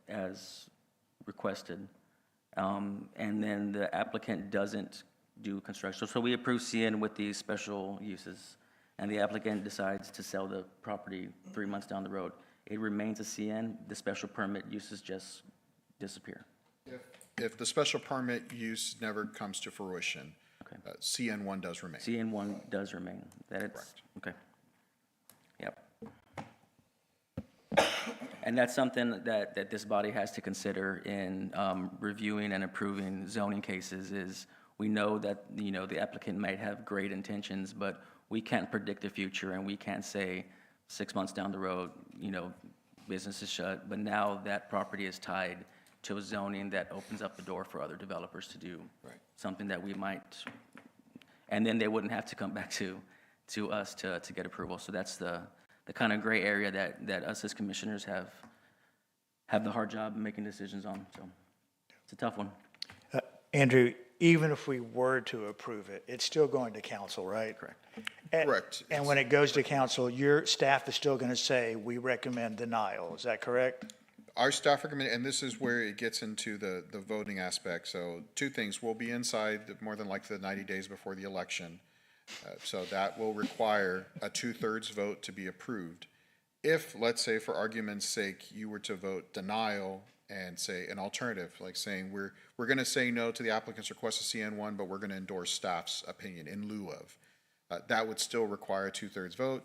as requested, and then the applicant doesn't do construction, so we approve CN with these special uses, and the applicant decides to sell the property 3 months down the road, it remains a CN, the special permit uses just disappear. If the special permit use never comes to fruition, Okay. CN1 does remain. CN1 does remain. Correct. Okay. Yep. And that's something that this body has to consider in reviewing and approving zoning cases is we know that, you know, the applicant might have great intentions, but we can't predict the future and we can't say 6 months down the road, you know, business is shut. But now that property is tied to a zoning that opens up the door for other developers to do something that we might, and then they wouldn't have to come back to us to get approval. So that's the kind of gray area that us as commissioners have the hard job making decisions on. So it's a tough one. Andrew, even if we were to approve it, it's still going to council, right? Correct. Correct. And when it goes to council, your staff is still going to say, we recommend denial. Is that correct? Our staff recommend, and this is where it gets into the voting aspect. So two things, we'll be inside more than likely the 90 days before the election. So that will require a 2/3 vote to be approved. If, let's say, for argument's sake, you were to vote denial and say an alternative, like saying we're going to say no to the applicant's request of CN1, but we're going to endorse staff's opinion in lieu of, that would still require a 2/3 vote.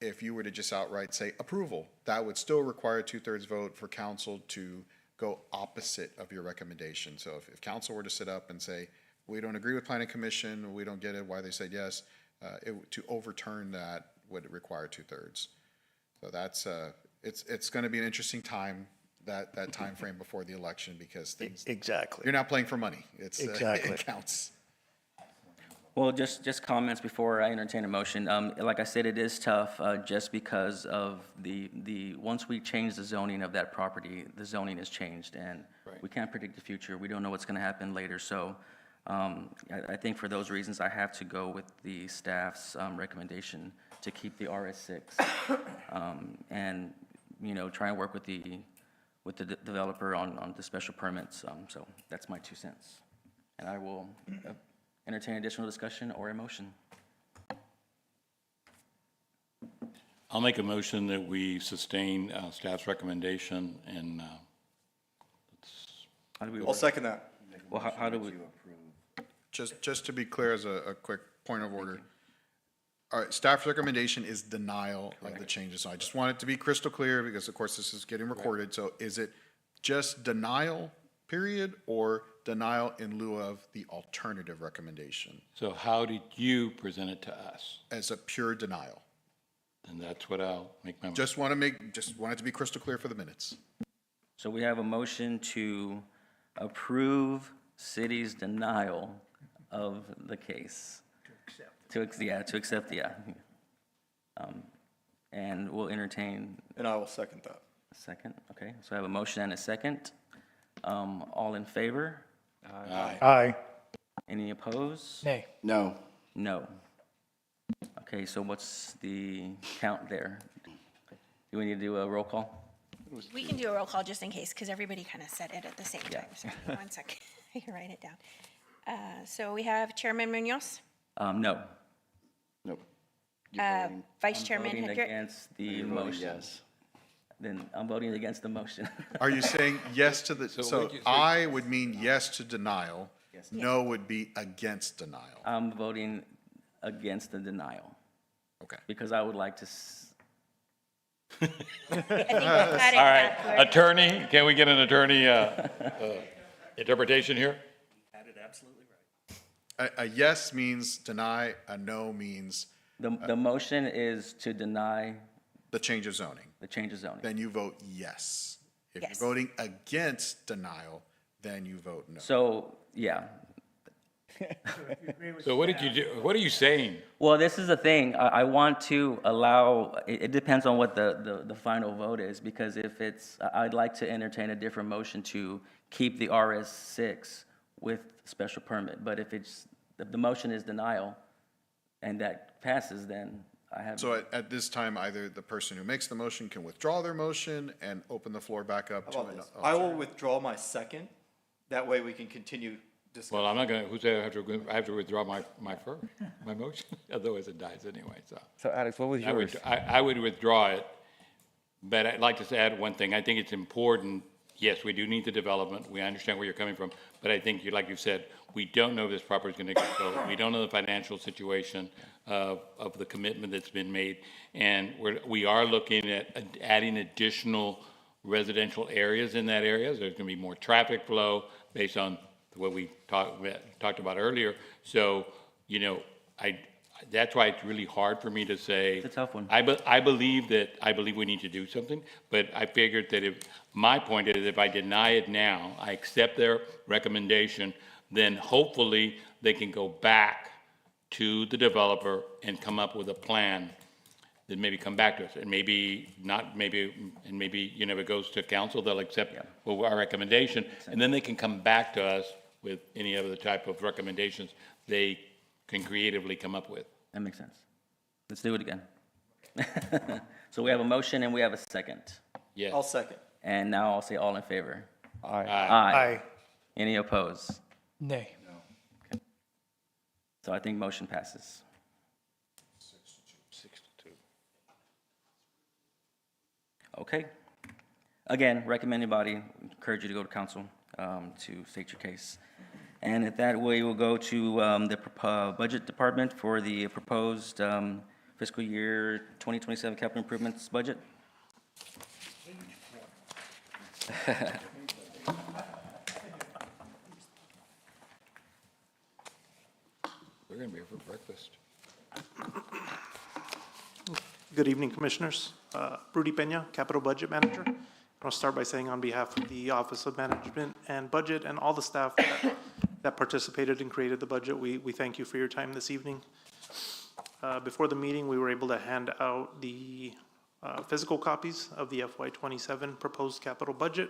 If you were to just outright say approval, that would still require a 2/3 vote for council to go opposite of your recommendation. So if council were to sit up and say, we don't agree with planning commission, we don't get it, why they said yes, to overturn that would require 2/3. So that's, it's going to be an interesting time, that time frame before the election, because things. Exactly. You're not playing for money. It's, Exactly. it counts. Well, just comments before I entertain a motion. Like I said, it is tough, just because of once we change the zoning of that property, the zoning is changed, and we can't predict the future. We don't know what's gonna happen later, so, I think for those reasons, I have to go with the staff's, recommendation to keep the RS6. And, try and work with the developer on the special permits, so that's my 2 cents. And I will, entertain additional discussion or a motion. I'll make a motion that we sustain staff's recommendation and How do we I'll work? second that. Well, how do we? Just to be clear, as a quick point of order. All right, staff's recommendation is denial of the changes. So I just want it to be crystal clear, because of course this is getting recorded. So is it just denial, period, or denial in lieu of the alternative recommendation? so how did you present it to us? As a pure denial. And that's what I'll make my motion. Just want it to be crystal clear for the minutes. So we have a motion to approve city's denial of the case. To accept, yeah. And we'll entertain And I will second that. a second, okay? So I have a motion and a second. All in favor? Aye. Any opposed? Nay. No. No. Okay, so what's the count there? Do we need to do a roll call? We can do a roll call just in case, because everybody kind of said it at the same time. So give me 1 second, I can write it down. So we have Chairman Munoz, No. Nope. Vice Chairman Voting Hendrick. against the You're voting motion. yes. Then I'm voting against the motion. Are you saying yes to the, So so what'd you say? I would mean yes to denial, no would be against denial. I'm voting against the denial. Okay. Because I would like to, I think we've got it All right, backward. attorney, can we get an attorney interpretation here? A yes means deny, a no means the motion is to deny the change of zoning. the change of zoning. Then you vote yes. If Yes. you're voting against denial, then you vote no. So, yeah. So what did you do, what are you saying? Well, this is the thing, I want to allow, it depends on what the final vote is, because if it's, I'd like to entertain a different motion to keep the RS6 with special permit, but if it's, if the motion is denial, and that passes, then I have. So at this time, either the person who makes the motion can withdraw their motion and open the floor back up to How about an this? I will withdraw my second. That way we can continue discussion. Well, I'm not gonna, I have to withdraw my motion, otherwise it dies anyway, so. So Alex, what was yours? I would withdraw it, but I'd like to add one thing. I think it's important, yes, we do need the development. We understand where you're coming from, but I think, like you said, we don't know if this property is gonna get built. We don't know the financial situation of the commitment that's been made. And we are looking at adding additional residential areas in that area. There's gonna be more traffic flow based on what we talked about earlier. So, that's why it's really hard for me to say. It's a tough one. I believe we need to do something, but I figured that my point is if I deny it now, I accept their recommendation, then hopefully they can go back to the developer and come up with a plan that maybe come back to us. And maybe not, maybe if it goes to council, they'll accept our recommendation. And then they can come back to us with any other type of recommendations they can creatively come up with. That makes sense. Let's do it again. So we have a motion and we have a second. Yeah. I'll second. And now I'll say all in favor. Aye. Aye. Any opposed? Nay. So I think motion passes. 6-2. Okay. Again, recommended body, encourage you to go to council to state your case. And at that way, we'll go to the budget department for the proposed fiscal year 2027 capital improvements budget. We're gonna be here for breakfast. Good evening, Commissioners. Rudy Peña, Capital Budget Manager. I'll start by saying on behalf of the Office of Management and Budget and all the staff that participated and created the budget, we thank you for your time this evening. Before the meeting, we were able to hand out the physical copies of the FY27 proposed capital budget,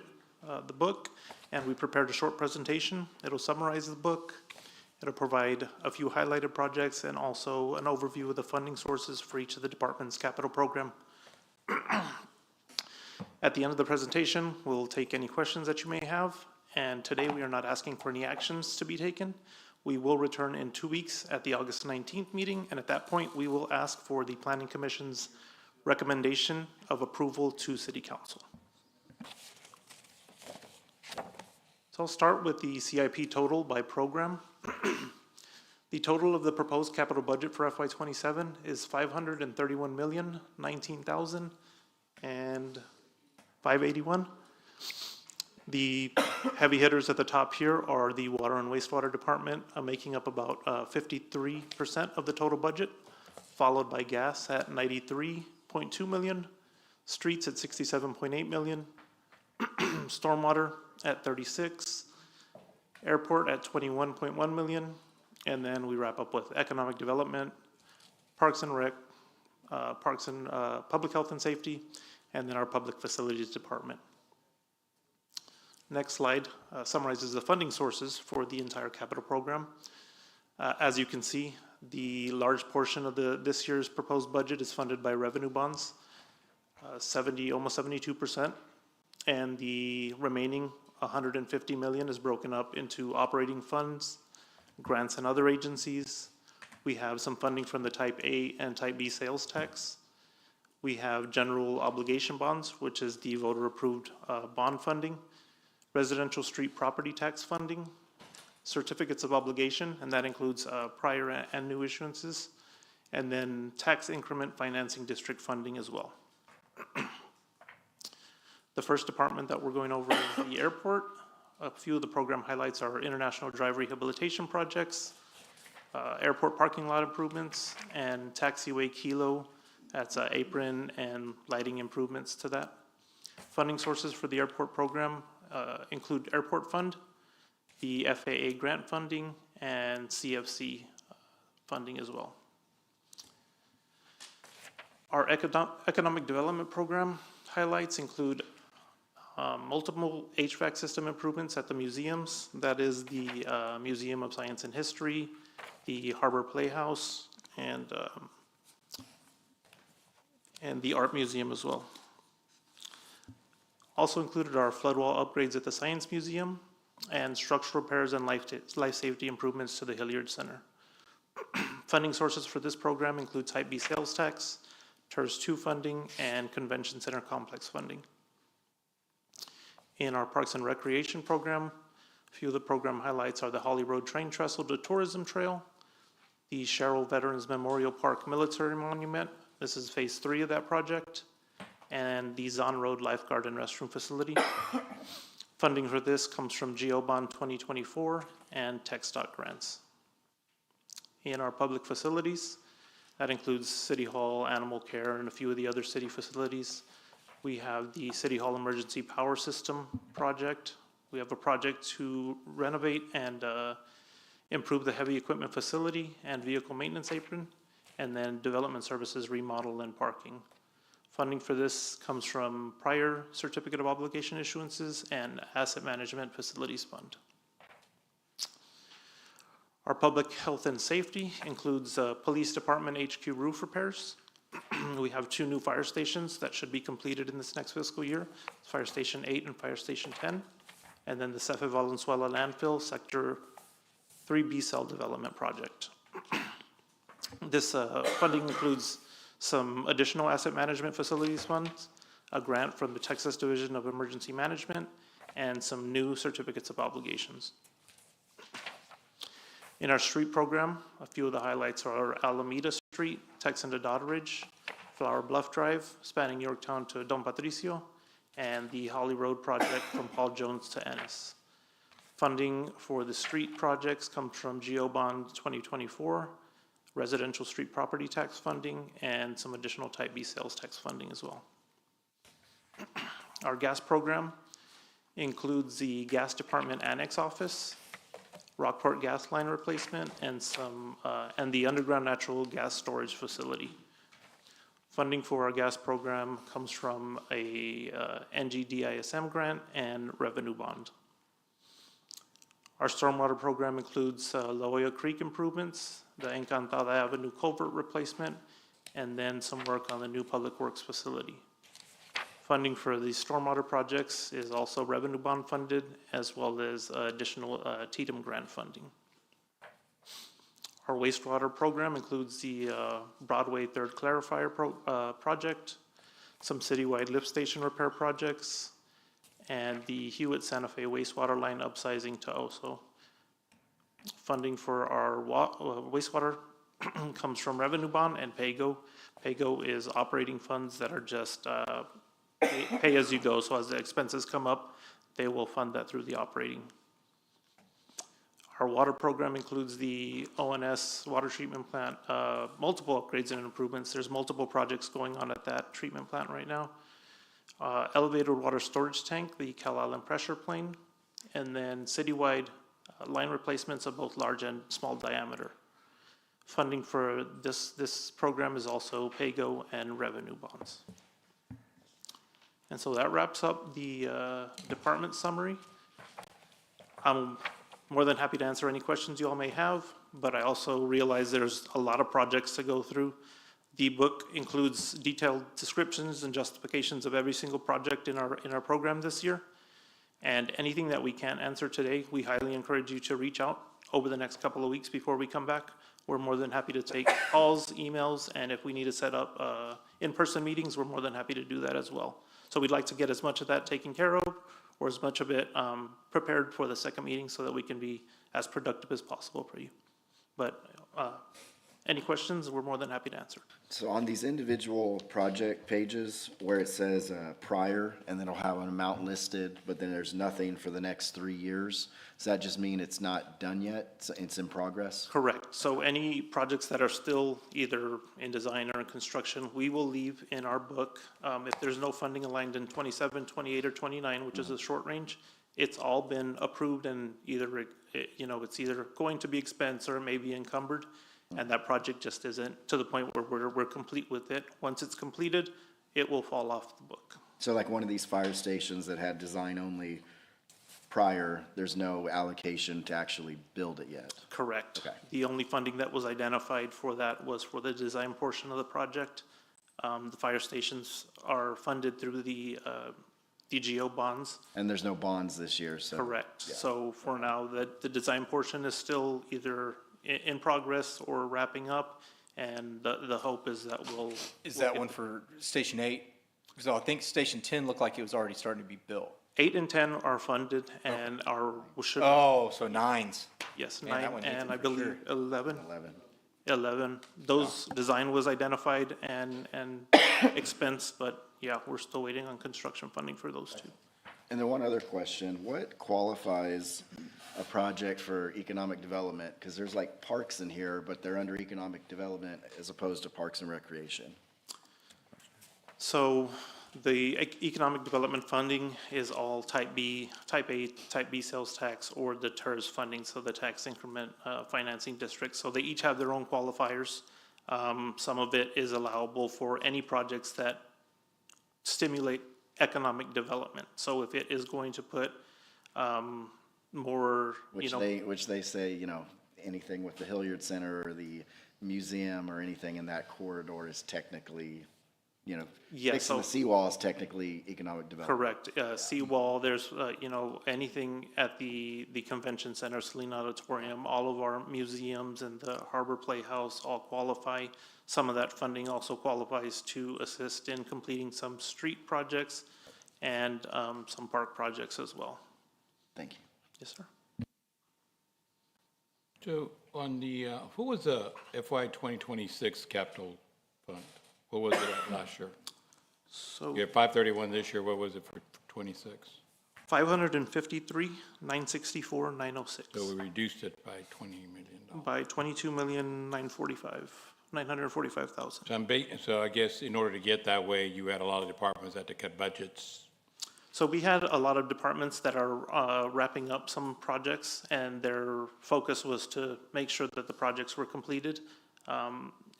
the book, and we prepared a short presentation. It'll summarize the book. It'll provide a few highlighted projects and also an overview of the funding sources for each of the department's capital program. At the end of the presentation, we'll take any questions that you may have. And today we are not asking for any actions to be taken. We will return in 2 weeks at the August 19th meeting. And at that point, we will ask for the Planning Commission's recommendation of approval to City Council. So I'll start with the CIP total by program. The total of the proposed capital budget for FY27 is $531,019,581. The heavy hitters at the top here are the Water and Wastewater Department, making up about 53% of the total budget, followed by gas at 93.2 million, streets at 67.8 million, stormwater at 36, airport at 21.1 million, and then we wrap up with economic development, parks and rec, public health and safety, and then our public facilities department. Next slide summarizes the funding sources for the entire capital program. As you can see, the large portion of this year's proposed budget is funded by revenue bonds, almost 72%, and the remaining 150 million is broken up into operating funds, grants and other agencies. We have some funding from the Type A and Type B sales tax. We have general obligation bonds, which is the voter-approved bond funding, residential street property tax funding, certificates of obligation, and that includes prior and new issuances, and then tax increment financing district funding as well. The first department that we're going over is the airport. A few of the program highlights are international drive rehabilitation projects, airport parking lot improvements, and taxiway Kilo. That's apron and lighting improvements to that. Funding sources for the airport program include airport fund, the FAA grant funding, and CFC funding as well. Our economic development program highlights include multiple HVAC system improvements at the museums. That is the Museum of Science and History, the Harbor Playhouse, and the Art Museum as well. Also included are flood wall upgrades at the Science Museum and structural repairs and life safety improvements to the Hilliard Center. Funding sources for this program include Type B sales tax, TERS 2 funding, and Convention Center complex funding. In our Parks and Recreation program, a few of the program highlights are the Holly Road Train Trestle to Tourism Trail, the Sherrill Veterans Memorial Park Military Monument. This is phase 3 of that project, and the Zahn Road Lifeguard and Restroom Facility. Funding for this comes from GeoBond 2024 and TxDOT grants. In our public facilities, that includes City Hall, Animal Care, and a few of the other city facilities. We have the City Hall Emergency Power System project. We have a project to renovate and improve the heavy equipment facility and vehicle maintenance apron, and then development services, remodel, and parking. Funding for this comes from prior certificate of obligation issuances and asset management facilities fund. Our public health and safety includes police department HQ roof repairs, We have 2 new fire stations that should be completed in this next fiscal year, Fire Station 8 and Fire Station 10. And then the Cefe Valenzuela landfill, Sector 3B cell development project. This funding includes some additional asset management facilities funds, a grant from the Texas Division of Emergency Management, and some new certificates of obligations. In our street program, a few of the highlights are Alameda Street, Texan to Doddridge, Flower Bluff Drive, spanning Yorktown to Don Patricio, and the Holly Road project from Paul Jones to Ennis. Funding for the street projects comes from GO Bond 2024, residential street property tax funding, and some additional Type B sales tax funding as well. Our gas program includes the Gas Department Annex Office, Rockport gas line replacement, and the underground natural gas storage facility. Funding for our gas program comes from a NGDISM grant and revenue bond. Our stormwater program includes La Jolla Creek improvements, the Encantada Avenue culvert replacement, and then some work on the new public works facility. Funding for these stormwater projects is also revenue bond funded, as well as additional TDM grant funding. Our wastewater program includes the Broadway Third Clarifier project, some citywide lift station repair projects, and the Hewitt Santa Fe wastewater line upsizing to OSO. Funding for our wastewater comes from revenue bond and PAYGO. PAYGO is operating funds that are just pay as you go, so as the expenses come up, they will fund that through the operating. Our water program includes the ONS water treatment plant, multiple upgrades and improvements. There's multiple projects going on at that treatment plant right now. Elevated water storage tank, the Cal Island pressure plane, and then citywide line replacements of both large and small diameter. Funding for this program is also PAYGO and revenue bonds. And so that wraps up the department summary. I'm more than happy to answer any questions you all may have, but I also realize there's a lot of projects to go through. The book includes detailed descriptions and justifications of every single project in our program this year. And anything that we can't answer today, we highly encourage you to reach out over the next couple of weeks before we come back. We're more than happy to take calls, emails, and if we need to set up in-person meetings, we're more than happy to do that as well. So we'd like to get as much of that taken care of, or as much of it prepared for the second meeting so that we can be as productive as possible for you. But any questions, we're more than happy to answer. So on these individual project pages where it says prior, and then it'll have an amount listed, but then there's nothing for the next 3 years, does that just mean it's not done yet? It's in progress? Correct. So any projects that are still either in design or in construction, we will leave in our book. If there's no funding aligned in 27, 28, or 29, which is a short range, it's all been approved and either, it's either going to be expensed or it may be encumbered. And that project just isn't to the point where we're complete with it. Once it's completed, it will fall off the book. So like one of these fire stations that had design only prior, there's no allocation to actually build it yet? Correct. Okay. The only funding that was identified for that was for the design portion of the project. The fire stations are funded through the DGO bonds. And there's no bonds this year, so. Correct. Yeah. So for now, the design portion is still either in progress or wrapping up, and the hope is that we'll. Is that one for Station 8? Because I think Station 10 looked like it was already starting to be built. 8 and 10 are funded and should. Oh, so 9s. Yes, Man, that 9, one hits and me I for believe sure. 11. 11. Those design was identified and expense, but yeah, we're still waiting on construction funding for those two. And then one other question, what qualifies a project for economic development? Because there's like parks in here, but they're under economic development as opposed to parks and recreation. So the economic development funding is all Type A, Type B sales tax, or the TERS funding, so the tax increment financing districts. So they each have their own qualifiers. Some of it is allowable for any projects that stimulate economic development. So if it is going to put more, Which they say, anything with the Hilliard Center or the museum or anything in that corridor is technically, you know, Yeah, fixing the so- seawall is technically economic development. Correct. Seawall, there's, anything at the convention center, Selena Auditorium, all of our museums and the Harbor Playhouse all qualify. Some of that funding also qualifies to assist in completing some street projects and some park projects as well. Thank you. Yes, sir. So on the, what was the FY 2026 capital fund? What was it at last year? So You had 531 this year, what was it for 26? 553, 964, 906. So we reduced it by $20 million. By 22,945,000. So I guess in order to get that way, you had a lot of departments that had to cut budgets. So we had a lot of departments that are wrapping up some projects, and their focus was to make sure that the projects were completed.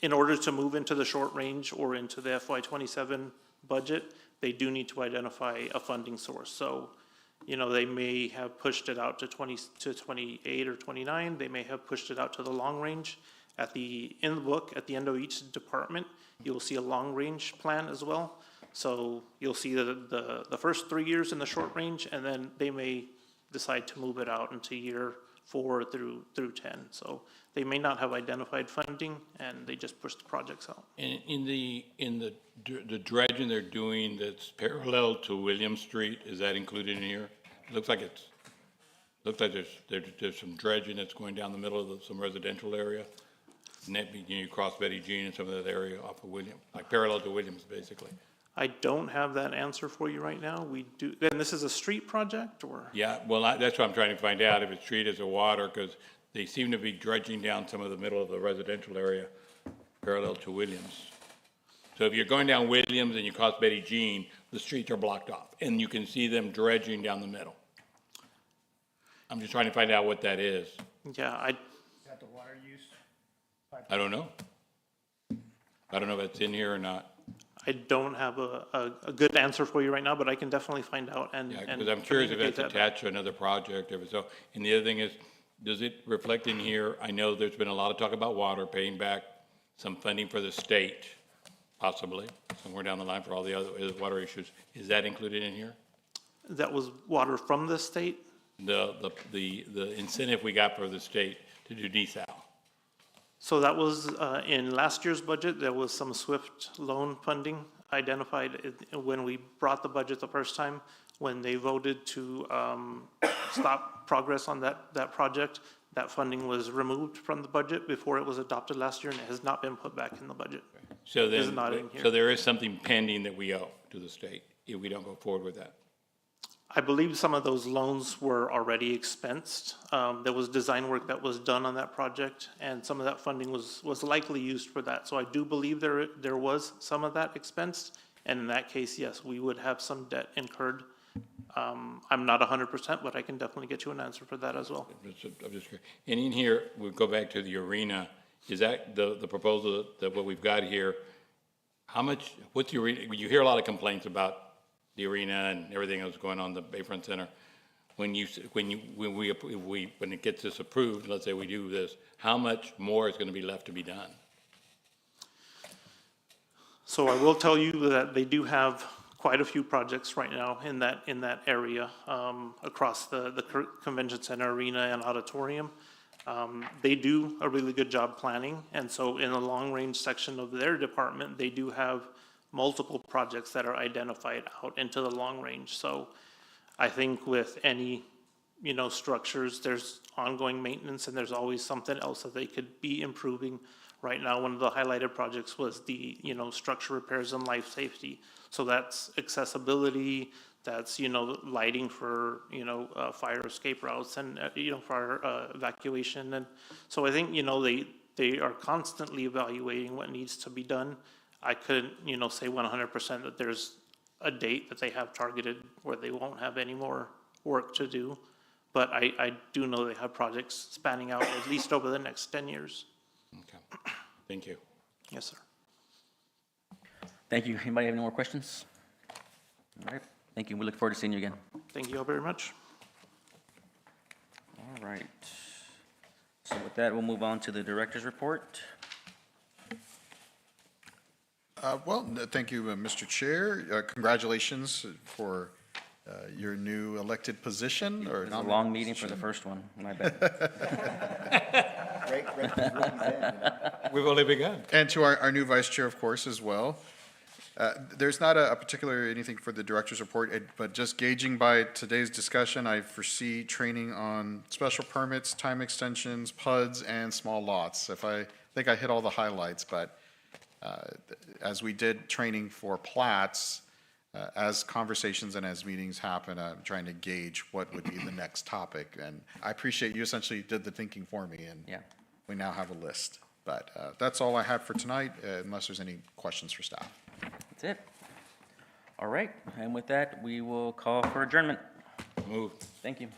In order to move into the short range or into the FY27 budget, they do need to identify a funding source. So, they may have pushed it out to 28 or 29. They may have pushed it out to the long range. In the book, at the end of each department, you'll see a long range plan as well. So you'll see the first 3 years in the short range, and then they may decide to move it out into year 4 through 10. So they may not have identified funding, and they just push the projects out. And in the dredging they're doing that's parallel to William Street, is that included in here? It looks like there's some dredging that's going down the middle of some residential area. And that, you cross Betty Jean and some of that area off of William, like parallel to Williams, basically. I don't have that answer for you right now. We do, and this is a street project, or? Yeah, well, that's what I'm trying to find out, if it's treated as a water, because they seem to be dredging down some of the middle of the residential area parallel to Williams. So if you're going down Williams and you cross Betty Jean, the streets are blocked off, and you can see them dredging down the middle. I'm just trying to find out what that is. Yeah, Is that the water use? I don't know. I don't know if it's in here or not. I don't have a good answer for you right now, but I can definitely find out and. Yeah, because I'm curious if it's communicate that. attached to another project, if it's so. And the other thing is, does it reflect in here, I know there's been a lot of talk about water, paying back some funding for the state, possibly, somewhere down the line for all the other water issues. Is that included in here? That was water from the state? The incentive we got for the state to do desal. So that was, in last year's budget, there was some SWIFT loan funding identified when we brought the budget the first time, when they voted to stop progress on that project. That funding was removed from the budget before it was adopted last year, and it has not been put back in the budget. So It is then, not in here. so there is something pending that we owe to the state if we don't go forward with that. I believe some of those loans were already expensed. There was design work that was done on that project, and some of that funding was likely used for that. So I do believe there was some of that expensed, and in that case, yes, we would have some debt incurred. I'm not 100%, but I can definitely get you an answer for that as well. I'm just curious. And in here, we'll go back to the arena. Is that the proposal that what we've got here? How much, what's the arena? You hear a lot of complaints about the arena and everything that's going on in the Bayfront Center. When it gets this approved, let's say we do this, how much more is going to be left to be done? So I will tell you that they do have quite a few projects right now in that area, across the convention center, arena, and auditorium. They do a really good job planning, and so in the long-range section of their department, they do have multiple projects that are identified out into the long range. So I think with any, structures, there's ongoing maintenance, and there's always something else that they could be improving. Right now, one of the highlighted projects was the, structure repairs and life safety. So that's accessibility, that's, lighting for, fire escape routes and, fire evacuation. And so I think, they are constantly evaluating what needs to be done. I couldn't, say 100% that there's a date that they have targeted where they won't have any more work to do. But I do know they have projects spanning out at least over the next 10 years. Okay, thank you. Yes, sir. Thank you. Anybody have any more questions? All right, thank you. We look forward to seeing you again. Thank you all very much. All right. So with that, we'll move on to the director's report. Thank you, Mr. Chair. Congratulations for your new elected position or It was a long meeting for the first one, my bad. We've only begun. And to our new vice chair, of course, as well. There's not a particular anything for the director's report, but just gauging by today's discussion, I foresee training on special permits, time extensions, PUDs, and small lots. I think I hit all the highlights, but as we did training for plats, as conversations and as meetings happen, I'm trying to gauge what would be the next topic. And I appreciate you essentially did the thinking for me, and we now have a list. But that's all I have for tonight, unless there's any questions for staff. That's it. All right, and with that, we will call for adjournment. Move. Thank you.